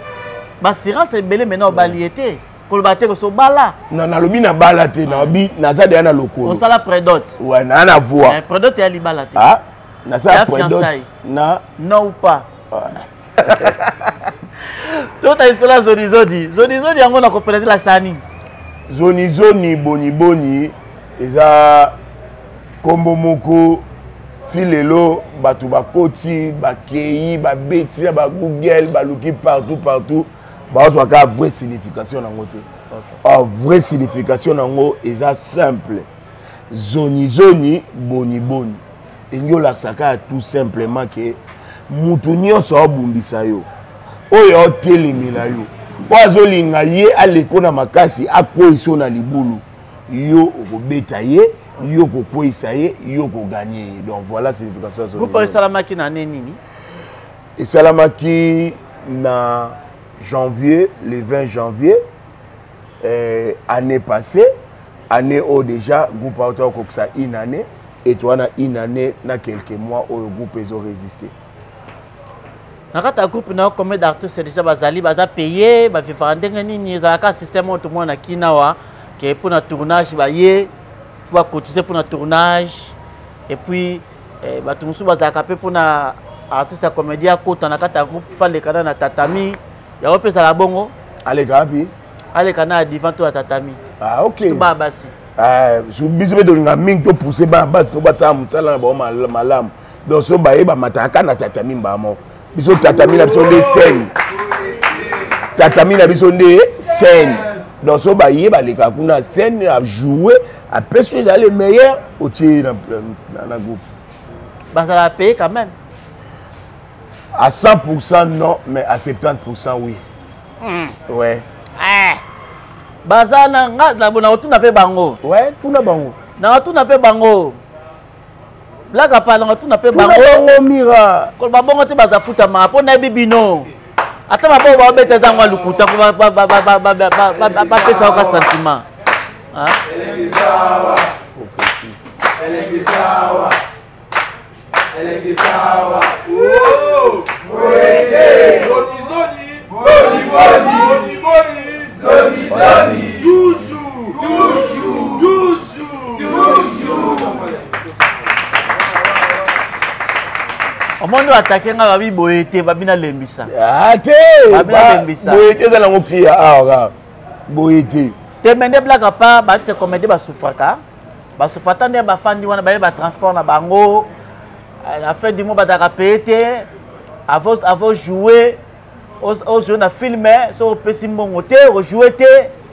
ba assurance ebele mena o bali ete pour battre que so bala non na lobi na bala te na bi na za de na lokolo on sala prédot ouais na voix prédot ya li bala te na ça prédot na non ou pas tout a cela zoni yango na ko prédit la sani zoni boni eza kombo moko ti lelo batu bakoti bakei babeti ba Google baluki partout bah on a une vraie signification dans côté. Vraie signification dans est simple. Zoni boni. Et nous la saka tout simplement que mutunyo so bumbisa yo. Oyo telimina yo. Wazo linga ye aleko na makasi akoiso na libulu. Yo okobeta ye, yo kokoisa ye, yo ko gagner. Donc voilà signification zoni. Vous parlez salamaki na nini? Et salamaki na janvier, le 20 janvier, année passée, année où déjà, le groupe a été une année, et toi, une année, dans quelques mois, où le groupe a résisté. Dans le groupe, combien d'artistes déjà ont payé, ils ont un système où tout le monde a pour le tournage, il faut cotiser pour le tournage, et puis, tout le monde a pour l'artiste comédien, quand on a un groupe, il faut les cadres dans tatami. Il y a un peu de bongo. Allez, Gabi. Allez, Kana, devant toi, tatami. Ah, ok. Tu vas bassi. Je suis de l'aming to pousser bassi, tu vas ça, musala, malam. Donc, ce baye, mataka na tatami, bamo. Biso tatami, na biso des scènes. Tatami, na biso des scènes. Donc, ce baye, les kakuna scène, à jouer, à pêcher, les meilleurs, au tir dans le groupe. Bah, ça va payer quand même. À 100% non, mais à 70% oui. Ouais. Bazana na bona otuna pe bango. Ouais, tuna bango. Na otuna pe bango. Blaga pa na otuna pe bango. Bango mira. Ko ba bongo te baza futa ma po na bibino. Ata ma bo ba beta za ngwa lukuta ko ba pesa ka sentiment. Ah. Elengisawa. Zoni. Omondo attaquer nga babi boyete babina lembisa. Ate. Babina lembisa. Boyete za na ngopia ah boyete. Te mende blaga pa ba se comédie ba souffraka. Ba souffrata ne ba fandi wana ba transport na bango. À la fin du mois, on va payer avant jouer, on joue dans film, on peut s'y monter, on joue.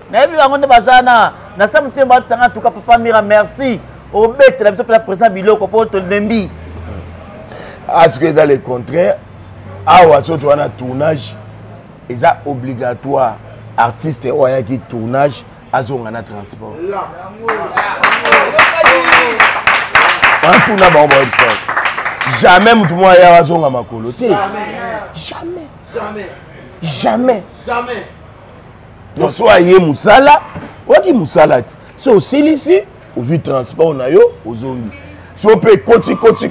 Mais puis on est bazana, na ça me tient en tout cas papa Mira merci. Au bête la la présent bilo ko pour te nembi. Est-ce que dans le contraire, awa surtout on a tournage, c'est obligatoire artiste ou qui tournage azonga na transport antuna bango website jamais mutu moko ya azonga makolo te jamais donc so aye musala waki musala ti so osilisi ozwi transport na yo ozongi so mpe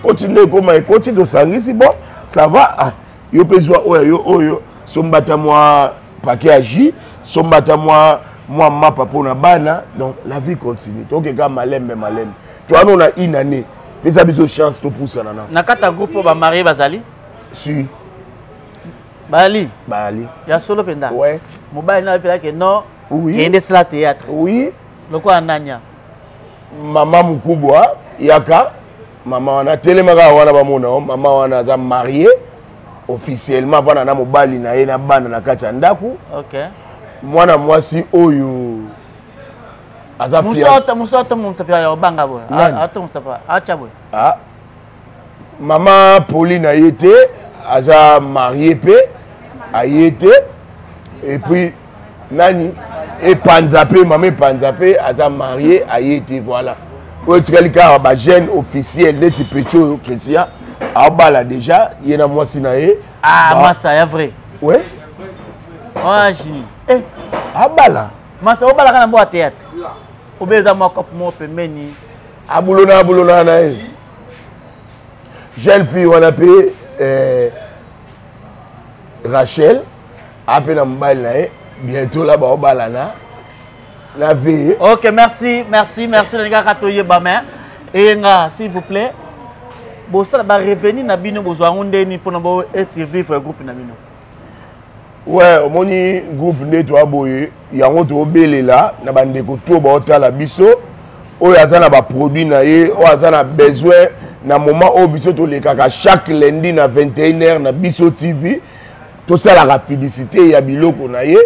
koti nde ekoma ekoti tosangisi bon ça va yo mpe zwa oyo so mbata mwa paquet ya jus so mbata mwa mapa mpona bana donc la vie continue tokeka malembe towana ona une année pesa biso chance topusana na kata groupe bamarie bazali si bali ya solo penda ouais mobile na pela ke non oui kende sala théâtre oui loko ananya mama mukubwa yaka mama wana telemaka wana bamona mama wana aza marié officiellement vana na mobali na ye na bana na kati ya ndaku okay mwana mwasi oyo aza musoto mumsapia ya obanga boy ato msapa acha boy mama Pauline ayete aza marié pe ayete et puis nani epanzape mama epanzape aza marié ayete voilà oyo tikali kaka ba jeune officiel neti pecho Christian abala déjà yena mwasi na ye masa ya vrai ouais jini abala masa obala kana mbo théâtre obeza makop mo pembeni abulona na ye jeune fille wana pe Rachel ape na mobile na ye bientôt là ba obala na vie. OK, merci les gars katoye ba mais enga s'il vous plaît bo ça ba revenir na bino bozwa ndeni pona bo survivre groupe na bino. Ouais, omoni groupe neto aboye yango to belela na bandeko to ba otala biso oyo azana ba produit na ye oyo azana besoin na moment o biso to lekaka chaque lundi na 21h na biso TV to sala la publicité ya biloko na ye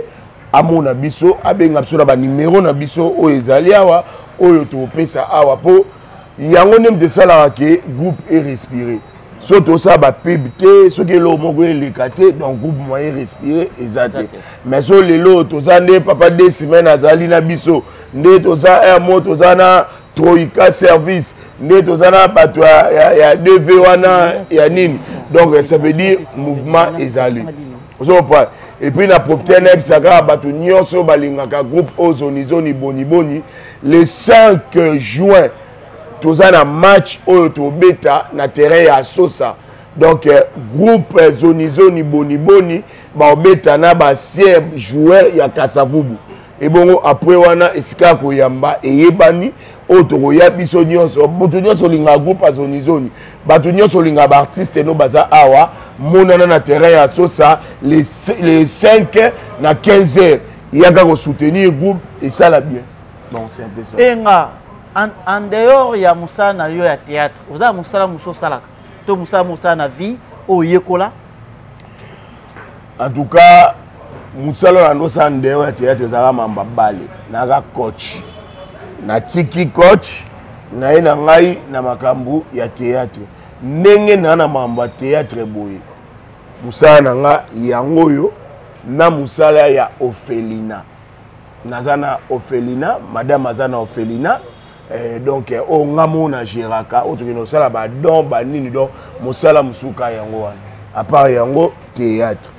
amona biso abenga biso na ba numéro na biso oyo ezali awa oyo to pesa awa po yango nem de sala ke groupe est respiré. Surtout ça va pébiter ce que l'eau moko élecate donc groupe moyen respirer exact mais sur les lots ça ne papa 2 semaines azali na biso ne to ça un mot to ça na troika service ne to ça na bato ya DV wana ya nini donc ça veut dire mouvement ezali et puis na profiter na bisaka bato nyonso balingaka groupe ozoni boni le 5 juin toza na match oyo to beta na terrain ya Sosa donc groupe zoni boni ba beta na ba 7 joueurs ya Kasavubu et bongo après wana esika ko yamba eyebani oyo to ya biso nyonso boto nyonso linga groupe zoni bato nyonso linga ba artiste no baza awa monana na terrain ya Sosa les 5 na 15h yaka ko soutenir groupe et ça la bien donc c'est un peu ça enga en dehors ya musana yo ya théâtre vous avez musala muso salaka to musala na vie o yekola en tout cas musala na ndosa en dehors ya théâtre zaka mamba bale na coach na tiki coach na ina ngai na makambu ya théâtre ndenge na mamba théâtre boye musala na nga yango yo na musala ya Ophelina nazana Ophelina madame azana Ophelina donc o ngamo na Géraka o tokino sala ba don ba nini donc mosala musuka yango wana à part yango théâtre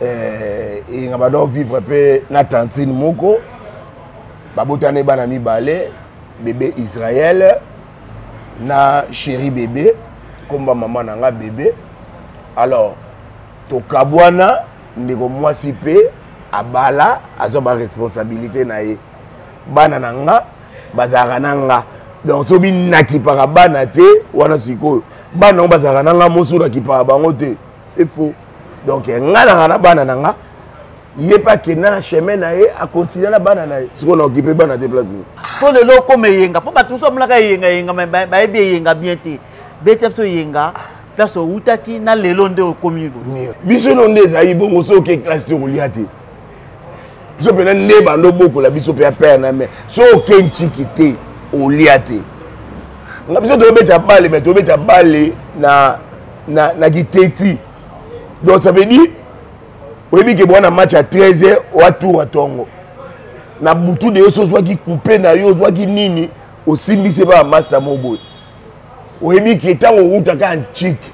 et ngaba do vivre pe na tantine moko ba botane bana mibale bébé Israël na chéri bébé komba maman nanga bébé alors to kabwana ndeko mwasi pe abala azo ba responsabilité na ye bana nanga bazaka nanga donc so binaki para bana te wana siko bana bazaka nanga mosula ki para bango te c'est faux donc ngana na bana nanga yé pas que na chemin na ye a continuer na bana na ye siko na occuper bana te place ko le loko me yenga po batu so mulaka yenga ba ebe yenga bien te bete so yenga place utaki na lelo nde okomibo biso no ndeza ibongo so ke classe to liate biso pena nde bando boko la biso pe père na mais so kenchiki te oliate nga biso to beta balle mais to beta balle na kiteti donc ça veut dire oui que bon match à 13h ou à tour à tongo na butu de yo so qui coupé na yo qui nini osimbi se ba master mobo oyebi ki tango uta ka antique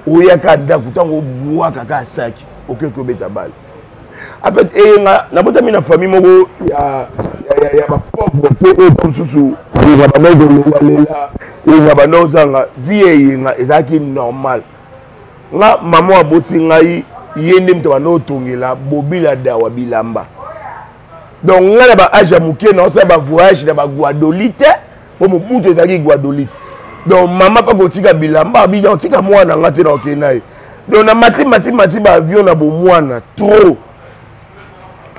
oyaka ndako tango buaka ka saki okeko beta bale en fait na botami na famille moko ya ba pauvre pour susu ya ba ndo lowalela ya ba nozanga vie nga ezaki normal nga maman aboti ngai yende mto no tongela bobila dawa bilamba donc nga na ba age muke na ça ba voyage na ba Guadeloupe pour mo buto ezaki Guadeloupe donc maman pas kotika bilamba bilan tika mwana nga te na okenaye donc na mati ba avion na bo mwana trop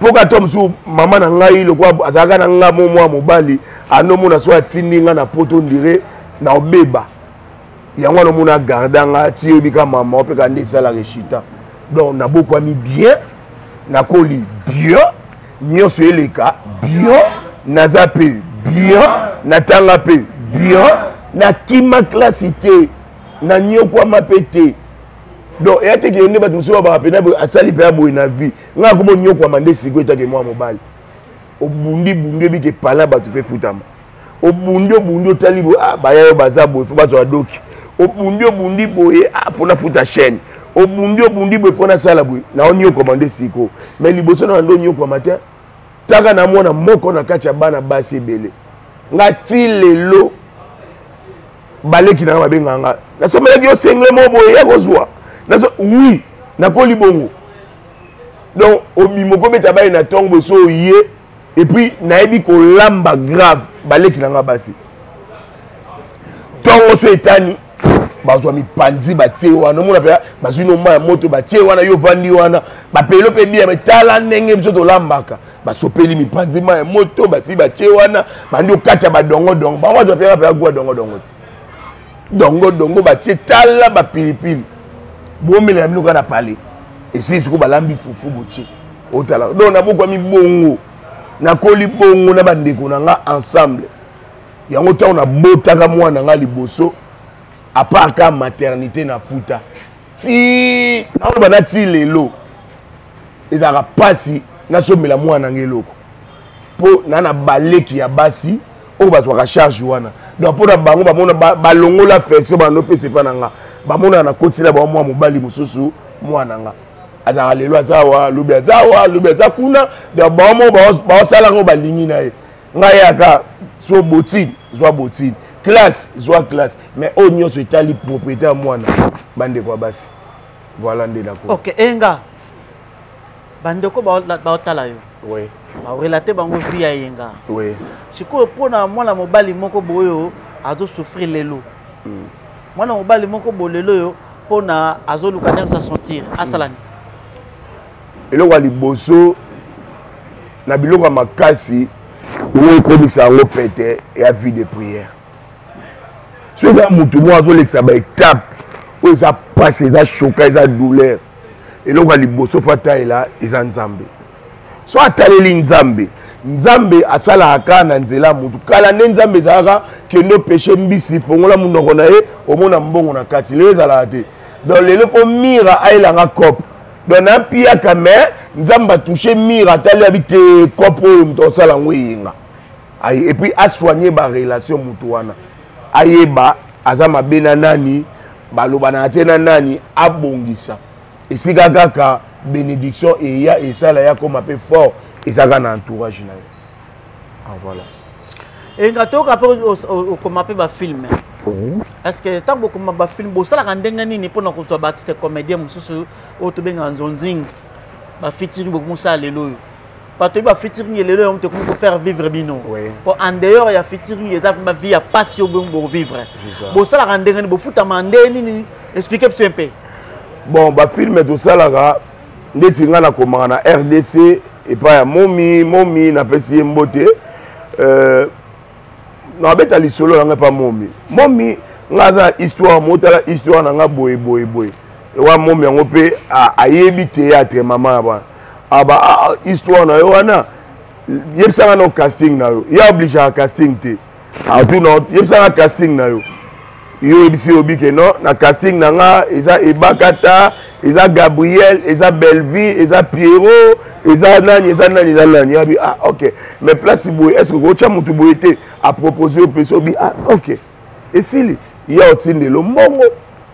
poka tom su maman na ngai lokwa azaka na nga mwa mobali anomona so atindi nga na poto ndire na obeba yango no mona garda nga ti obika maman pe ka ndesala rechita donc na bokwa mi bien na koli bien nyonso eleka bien na zape bien na tanga pe bien na kima classité na nyokwa mapete donc et ate ke ne ba tumuso ba pena asali pe abo na vie nga ko mo nyokwa mande siko etake mwa mobali obundi bi ke pala ba tu fe futama obundi tali bo ba ya baza bo fo ba zo adoki obundi boye afona futa chaîne obundi bo fona sala bo na onyo commandé siko mais liboso na ndo nyokwa matin taka na mona moko na kati ya bana basi ebele nga ti lelo baleki na mabenga nga na somelaki yo sengle mo boye ya kozwa na so oui na ko libongo donc obimoko beta baye na tongo so ye et puis naebi ko lamba grave baleki na nga basi tongo so etani bazwa mipanzi batie wana mona pe bazwi no ma moto batie wana yo vandi wana bapelo pe bia metala ndenge biso to lambaka basopeli mipanzi ma moto basi batie wana bandi okata badongo dongo ba wazo pe pa gwa dongo ti dongo batie tala bapilipili bomela ya minuka na pale esi siko balambi fufu botie otala donc na bokwa mi bongo na koli bongo na bandeko na nga ensemble yango ta on a botaka mwana nga liboso à part ka maternité na futa ti na on bana ti lelo ezaka pasi na somela mwana ngeloko po na baleki ya basi o batwaka charge wana donc pour na bango bamona balongola affection bano pese pa nanga bamona na kotila ba mwa mobali mususu mwana nga azaka lelo azawa lubi aza kuna donc bamo ba sala ngo balingi na ye nga yaka so botine classe classe mais au nyonso etali propriétaire mwana bande kwa basi voilà ndé d'accord OK enga bande ko ba otala yo oui ba relater bango vie ya enga oui siko pona mwana mobali moko boyo azo souffrir lelo mwana mobali moko bolelo yo pona azo luka sa sentir asalani eloko ya liboso na biloko ya makasi okomisa yango pete ya vie de prière soki ya mutu moko azolekisa baétape oyo eza pasi eza choka eza douleur eloko ya liboso fo atalela eza nzambe so ataleli nzambe asalaka kaka na nzela mutu kala nde nzambe ezalaka kende péché mbisi fongola munoko na ye omona mbongo na kati lelo ezalaka te donc lelo fo mira ayelanga cope donc na piaka mais nzambe atouche mira atali abi te cope oyo mutu osala yango eyenga et puis asoigner barelation mutu wana ayeba aza mabe na nani baloba na te na nani abongisa esika kaka bénédiction eya esala ya koma pe fort ezaka na entourage na ye voilà enga toka pe okoma pe ba film est-ce que tango okoma ba film bosalaka ndenge nini mpona kozwa baartiste comédien mosusu oyo tobenga nzonzing bafitiri bokomosala lelo oyo bato ba fitiri lelo oyo moto komi kofaire vivre bino po en dehors ya fitiri eza mpe bavie ya pasi oyo bovivre bosalaka ndenge nini bofutama nde nini explique biso mpe bon bafilme tosalaka ndeti nga nakomaka na RDC epai ya momi napesi ye mbote nabeta lisolo nanga epa momi nga aza histoire motala histoire nanga boye ewa momi yango mpe ayebi théâtre mama ya bana aba histoire na yo wana yebisanga no casting na yo ya obligaka casting te yebisanga casting na yo yo ebisi obi ke non na casting nanga eza Ebakata eza Gabriel eza Belleville eza Pierrot eza nani abi ah OK mais place boy est-ce que gocha mutu boyete a proposer au peso bi ah OK et s'il y a otinde lo mbongo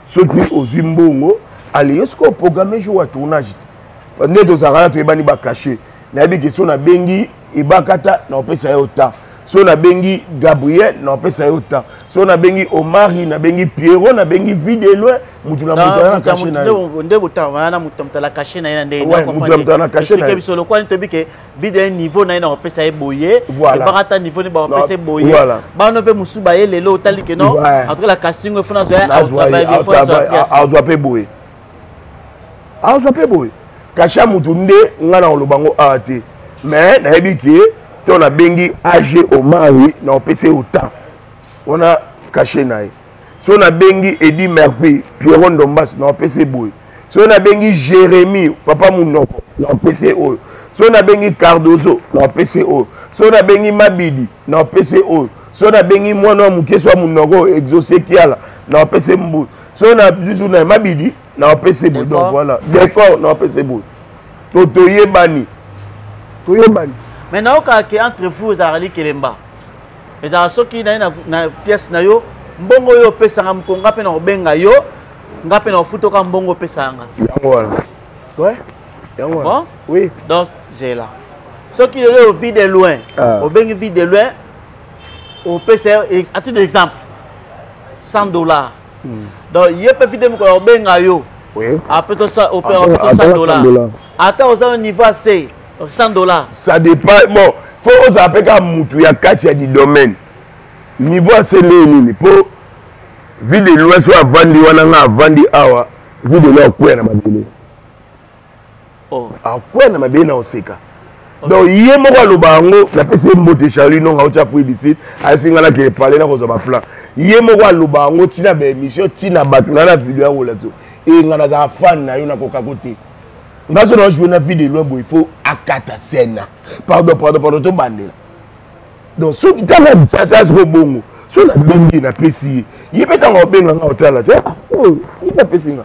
soki ozwi mbongo allez est-ce que programme jour à tournage ne dozara to ebani ba cacher na bi question na bengi Ebakata na opesa yo temps so na bengi Gabriel na opesa yo temps so na bengi Omari na bengi Pierrot na bengi Vide loin mutu na mutu na cacher na nde botama na mutu mtala cacher na nde mutu mtala na cacher na biso lo kwani to bike Vide niveau na opesa ye boye Ebakata niveau ni ba opesa boye ba no pe musuba ye lelo tali ke non en tout cas la casting il faut na zo pe boye cacher mutu nde ngana olobango ate mais na ebiki on a bengi AG Omari na opese autant on a caché naï so on a bengi Eddie Murphy Pierrot Ndombas na opese boy so on a bengi Jérémy Papa Mounoko na opese o so on a bengi Cardozo na opese o so on a bengi Mabidi na opese o so on a bengi mwana mukeso Mounoko exaucé kiala na opese mbu so on a bizu na Mabidi na opese boy donc voilà d'accord na opese boy totoye bani maintenant que entre vous Azali Kelemba ezala soki na pièce na yo mbongo yo pesanga mkonga pe na obenga yo ngape na ofutoka mbongo pesanga yango wana ouais yango bon oui donc j'ai là soki le vide de loin obengi vide de loin au pesa à titre d'exemple $100 donc il peut vide mko obenga yo oui après tout ça $100 attends au niveau assez $100. Ça dépend. Bon, faut aux appeler comme Moutou, il y a 4 du domaine. Niveau c'est le pour ville de l'ouest soit vendre wana vendre awa ville de l'ouest quoi na mabele. Oh. A quoi na mabele na oseka. Donc yé moko lobango na pese mbote Charlie non nga ocha fouille d'ici a singa na ke parler na ko za ba plan. Yé moko lobango tina ba émission tina batu na vidéo wala to. Et nga na za fan na yo na koka côté. Parce que je veux une vie de loin, il faut akata sena. Pardon, to bandela. Donc, ce qui t'a même, ça c'est bon. Sur la bengi na pesi, il peut en benga na hôtel là. Oh, il peut pesi nga.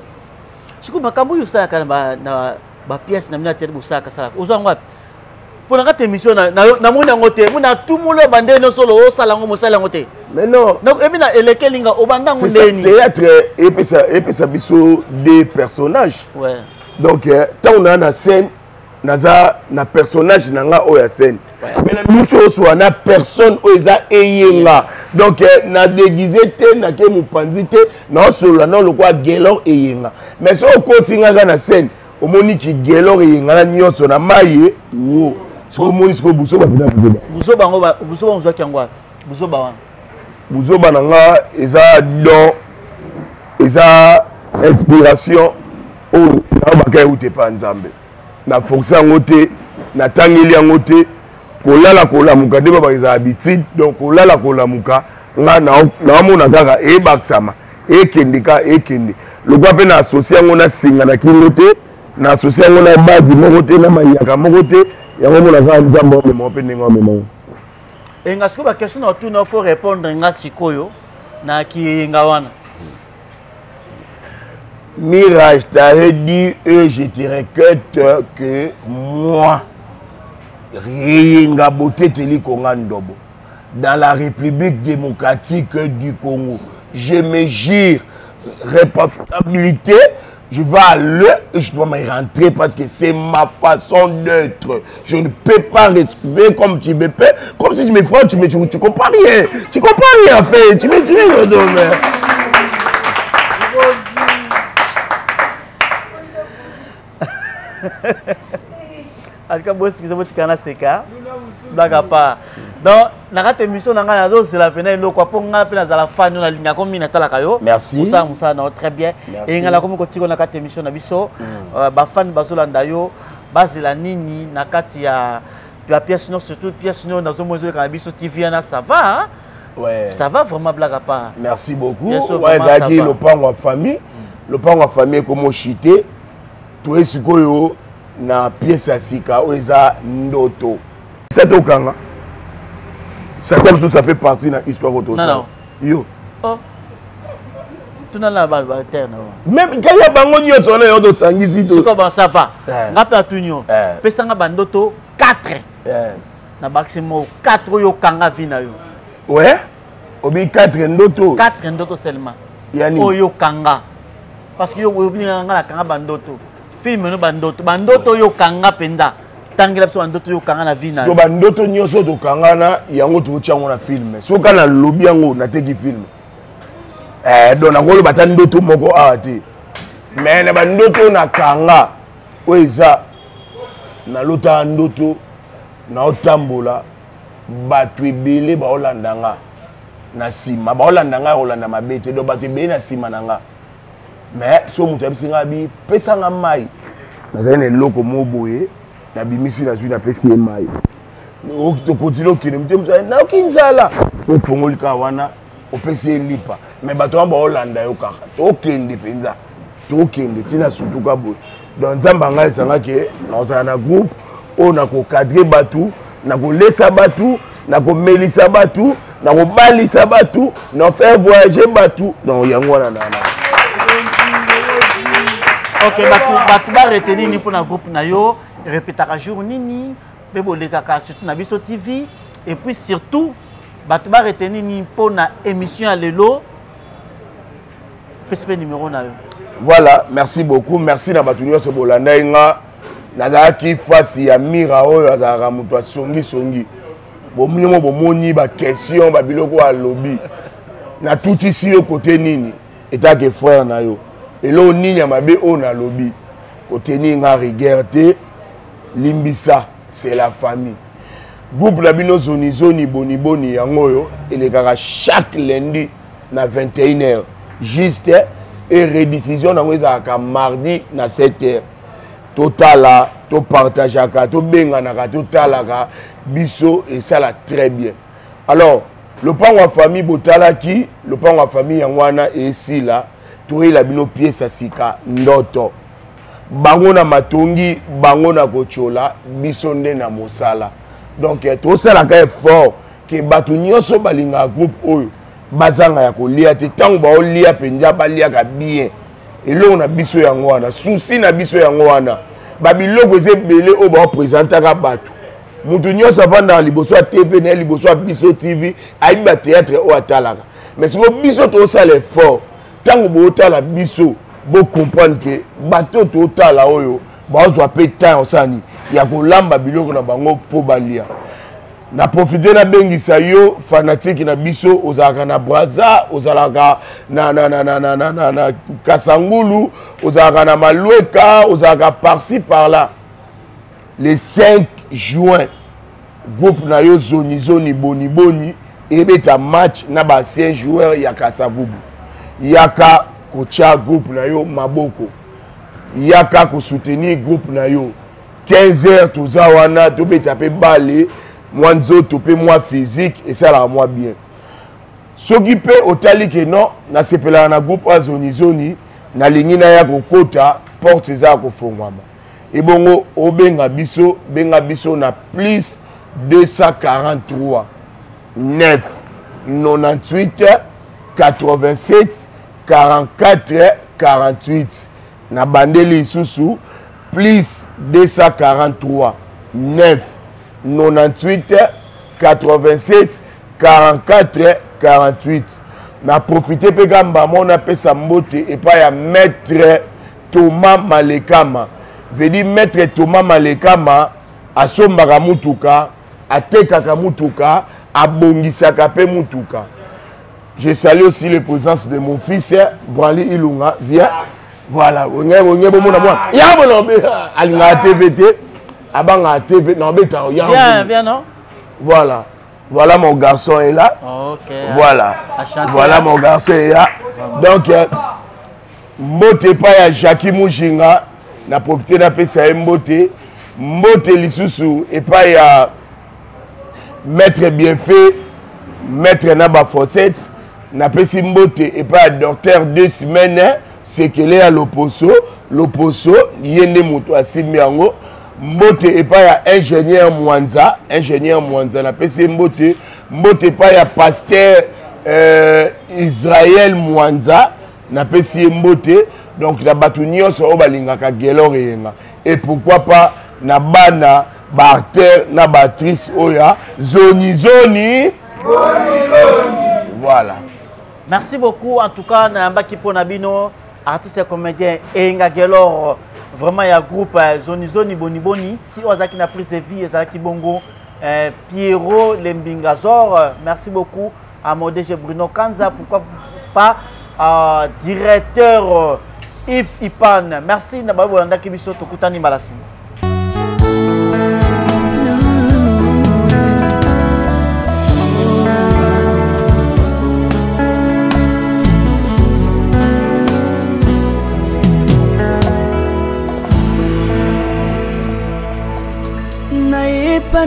Je comprends quand vous ça quand ba pièce na mina tête bu ça ka sala. Ozo ngwa. Pour la émission na mona ngote, mona tout mulo bande no solo o sala ngo mosala ngote. Mais non. Donc ebina elekelinga obanda ngondeni. C'est théâtre et puis ça biso des personnages. Ouais. Donc, tant on a une scène, na personnage nanga oya scène. Mais la même chose soit na personne oya eyenga. Donc, na déguisé te, na ke mupanzite, na solo na lo kwa gelor eyenga. Mais so continue na scène, au moni ki gelor eyenga na nyonso na maye, wo. So moni sko buso ba bina buso. Buso bango ba, buso bango zwa kyangwa. Buso ba wana. Buso bananga eza don, eza inspiration. Oh, na ute pa nzambe na forcer ngote na tangeli ngote kolala kolamuka de ba za habitude donc kolala kolamuka nga na mona kaka e baksama e kendika e kende le gwa pe na associer ngona singa na kingote na associer ngona badi mokote na mayaka mokote yango mona ka nzambe o mo pe ninga memo e nga siko ba question na tout na faut répondre nga sikoyo na ki nga wana. Mirage t'avais dit et je te regrette que moi Ringa Boté Teli Kongandobo dans la République démocratique du Congo je me gire responsabilité je vais aller et je dois me rentrer parce que c'est ma façon d'être je ne peux pas respirer comme tu me peux comme si tu me frottes tu comprends rien en fait tu me alika bosi kizo botikana seka blaga pa donc nakate émission nanga nazo c'est la fenêtre loko po nga pe na za fan na linga ko mina tala kayo merci musa non très bien et ngala ko mukotiko nakate émission na biso ba fan bazolanda yo bazela nini nakati ya pièce non surtout pièce non nazo mozo ka biso TV na ça va hein? Ouais ça va vraiment blaga pa merci beaucoup ouais zaki le pango en famille comme chité tout sikoyo na pièce ya sika oza ndoto c'est okanga ça comme ça fait partie de l'histoire autour non yo oh tuna la terre même quand ya bango nyonso na yo to sangisi to ko ba ça va ngapa tunyo pesa nga bandoto 4 na maximum 4 yo kanga vina yo ouais obi 4 ndoto 4 ndoto seulement yani oyo kanga parce que yo obi nga la kanga bandoto film no bandoto yo kanga penda tangela biso bandoto yo kanga na vina so bandoto nyonso to kanga na yango to chango na film so kana lobi yango na teki film donc nakolo bata ndoto moko ate mais na bandoto na kanga oeza na lota ndoto na otambola batu ebele ba olandanga na sima ba olandanga olanda mabete do batu ebele na sima nanga mais so mutu abisinga bi pesa nga mai na zene loko moboye na bimisi na zui na pesi mai o to continue okine mutu na okinzala o pongolika wana opesi lipa mais bato ba olanda yo kaka to kende penza to kende tina sutuka boy donc nzamba ngai sanga ke na na groupe o na ko cadrer batu na ko lesa batu na ko melisa batu na ko balisa batu na faire voyager batu donc yango wana na OK batu ba retenir ni pour na groupe na yo répétera jour nini be boleka ka surtout na biso TV et puis surtout batu ba retenir ni pour na émission à lelo PSP numéro na yo. Voilà, merci beaucoup. Merci na batu nyonso bolanda nga nazaki face ya mira oyo azaka mutu songi bomunyo bomoni ba question ba biloko a lobby na tout ici au côté nini etake frère na yo elo nini ya mabe o na lobby côté ni nga rigueur limbisa c'est la famille groupe la bino zoni boni yango yo elekaka chaque lundi na 21h juste et rediffusion nango ezaka mardi na 7h totala to partageaka to benganaka to talaka biso et ça là très bien. Alors le pan wa famille botalaki le pan wa famille yangwana et ici là to la bino pièce asika ndoto bango na matongi bango na kochola biso nde na mosala donc to sala ka effort ke batu nyonso balinga groupe oyo bazanga ya kolia te tango ba olia penja balia ka bien elo na biso yango wana souci na biso yango wana babiloko ezebele o ba présenter ka batu mutu nyonso avanda liboso ya TV na liboso ya biso TV ayiba théâtre o atalaka mais siko biso to sala effort tango bo tala biso bo comprendre que bato to tala oyo ba ozwa pe temps osani ya kolamba biloko na bango po balia na profiter na bengisa yo fanatique na biso ozalaka na Braza ozalaka na Kasangulu ozalaka na Malueka ozalaka par-ci par-là le 5 juin groupe na yo zoni boni ebeta match na ba 5 joueurs ya Kasavubu yaka kocha groupe na yo maboko yaka ko soutenir groupe na yo 15h toza wana to beta pe balé moi nzoto pe moi physique et ça la moi bien soki pe otali ke non na sepela na groupe a zoni na lingi na ya kokota porte za ko fongwama et bongo obenga biso na plus 243 9 98 87 44 48 na bandeli isusu plus 243 9 98 87 44 48 na profiter pe gamba mona pesa mbote et pas ya maître Thomas Malekama veut dire maître Thomas Malekama asombaka mutuka atekaka mutuka abongisaka pe mutuka. Je salue aussi les présences de mon fils Brali Ilunga viens voilà on bomona moi ya bonobe alinga TVT abanga TV non beta bien non voilà mon garçon est là. OK. Voilà mon garçon est là. Donc mbote pa ya Jackie Mujinga na profiter na pesa mbote lisusu et pas ya maître Bienfait maître Naba Fossette na pesi mbote et pas docteur 2 semaines c'est que les à l'opposo yende mutu asimi yango mbote et pas ya ingénieur Mwanza na pesi mbote pas ya pasteur Israël Mwanza na pesi mbote donc la batunio so balingaka Gelor yenga et pourquoi pas na bana barter na batrice oya zoni voilà. Merci beaucoup en tout cas na qui pour Nabino artiste et comédien Enga Gelor vraiment il y a groupe zoni boni si ozaki na prise de vie ezaki bongo Pierrot Lembingazor merci beaucoup à mon DG Bruno Kanza pourquoi pas directeur Yves Ipan merci na babo ndaki biso tokutani malasi.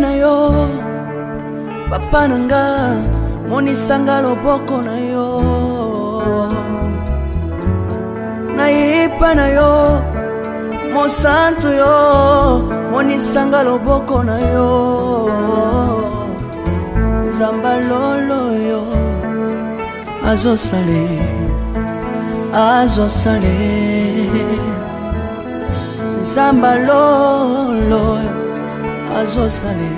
Na yo papa nanga monisanga loboko na yo nayepa na yo mosantu yo monisanga loboko na yo nzamba lolo yo azosale nzamba lolo azosale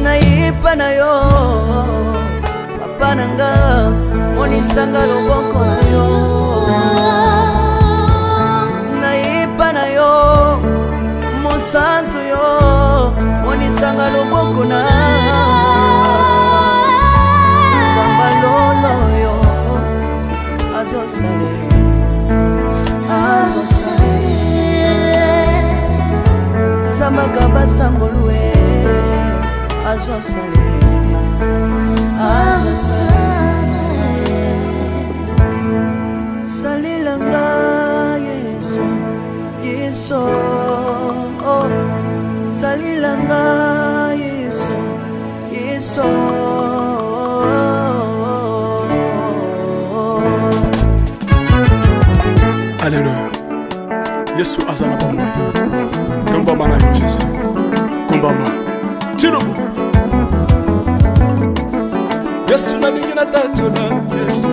nayipa na yo papa nanga monisanga loboko na yo nayipa na yo mosantu yo monisanga loboko na nzamba lolo yo azosale zambaka basangolue azosale salilanga yeso salilanga yeso Alléluia. Yesu azana pa moi. Komba mana yo Jésus. Komba ma. Tirobo. Yesu na mingi na tatola Yesu.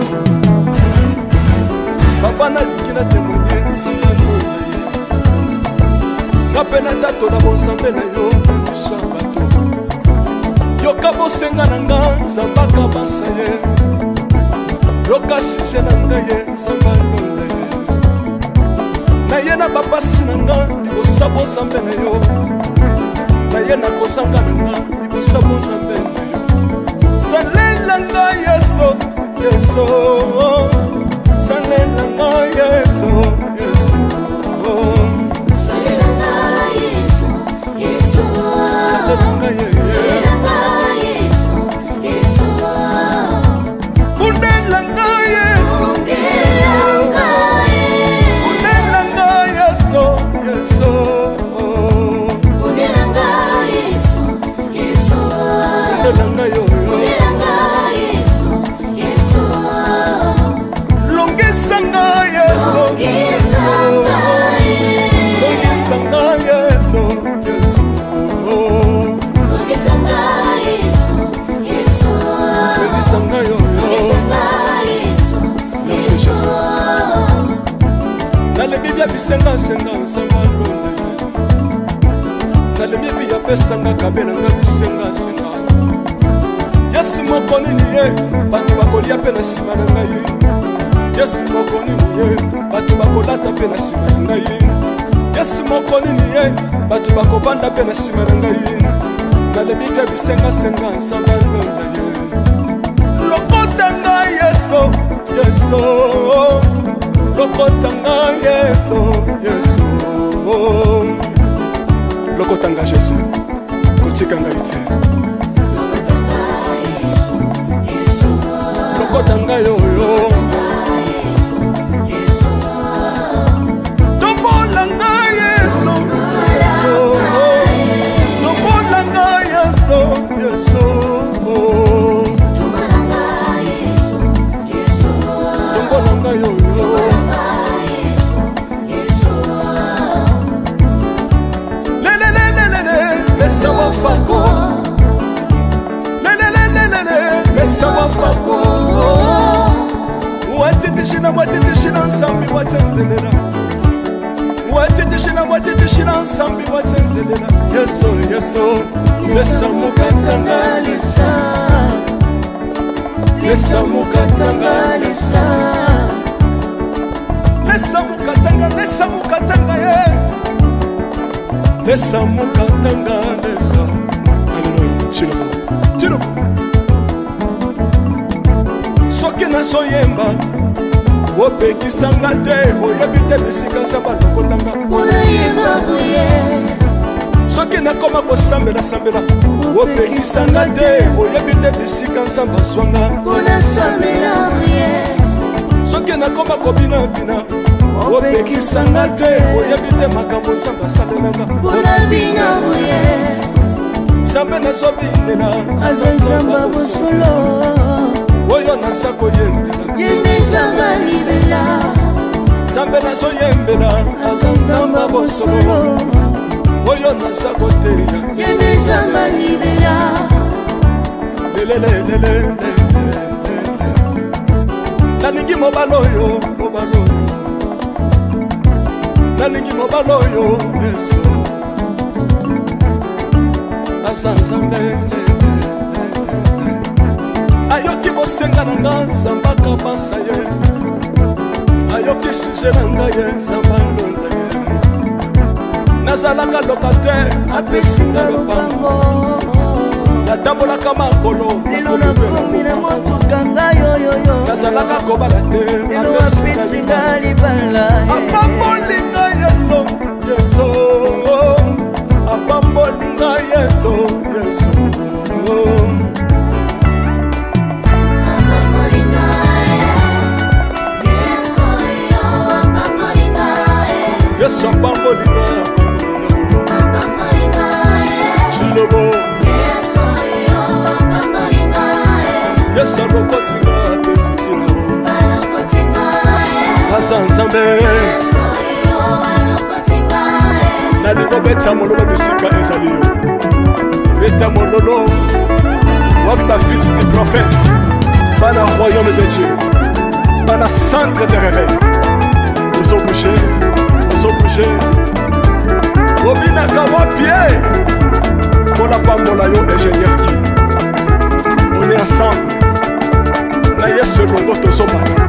Papa na lingi na témoigner samba lola ye. Na pena tatola bon sambe na yo so bato. Yoka bosenga nanga samba ka basaye. Yoka shije nanga ye samba lola ye. Na yena papa sinanga bosabo zambe na yo na yena kosanga nanga bosabo zambe na yo salelanga yeso salelanga yeso salelanga bisenga senga nzamba londa nalemi via pesanga kabela nga bisenga senga Yesu moko nini ye bato bakolia pe na sima na ngai Yesu moko nini ye bato bakolata pe na sima na ngai Yesu moko nini ye bato bakovanda pe na sima na ngai nalemi via bisenga senga nzamba londa ye lokota ngai Yesu lokotanga Yesu lokotanga Jésus kotikanga ite lokotanga yoyo tombolanga Yesu tombolanga Yesu tombolanga yoyo laisse moi fako laisse moi fako watitishina watitishina nsambi watsenzelela watitishina watitishina nsambi watsenzelela yeso yeso lesa mukatanga lesa mukatanga lesa mukatanga ye lesa mukatanga lesa alléluia chilo soki nazoyemba opekisanga te oyebi te bisika nzambe alokotanga soki nakoma kosambela opekisanga te oyebi te bisika nzambe azwanga soki nakoma kobinabina opekisanga te oyebi te makambo nzambe asalelanga nzambe nazobinela aza nzambe bosolo oyo naza koyembela yendezanga libela nzambe nazoyembela aza nzambe bosolo oyo naza koteya yendezanga libela nalingi mobala oyo nalingi mobala oyo yesu aza nzambe ayoki bosenga na nga nzambe akabasa ye ayoki suje na ngai ye nzambe alonda ye nazalaka lokatere apesinga lopango natambolaka makolo lelo nakomi na motuka ngai oyoyo nazalaka kobala te lelo apesinga libala apambolinga yeso yeso apambolinga yeso yeso yesu apambolinga chilobo yesu alokotinga apesitina aza nzambe nalingo beta mololo bisika ezali yo beta mololo wapi bafisi du prophète bana royaume de dieu bana centre de réveil ozobouge obinaka wapie mpona pambola yo ingénieur ki on est ensemble na yesu elongo tozomata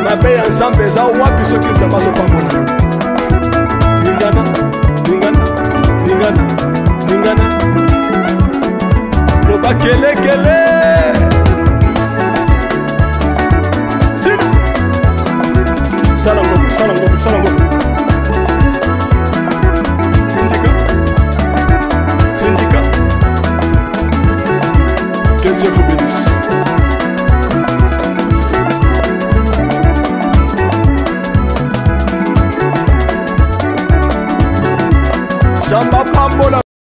mabe ya nzambe eza wapi soki nzambe azopambola yo lingana loba kelekele sala ngombe syndicat que Dieu vous bénisse. Samba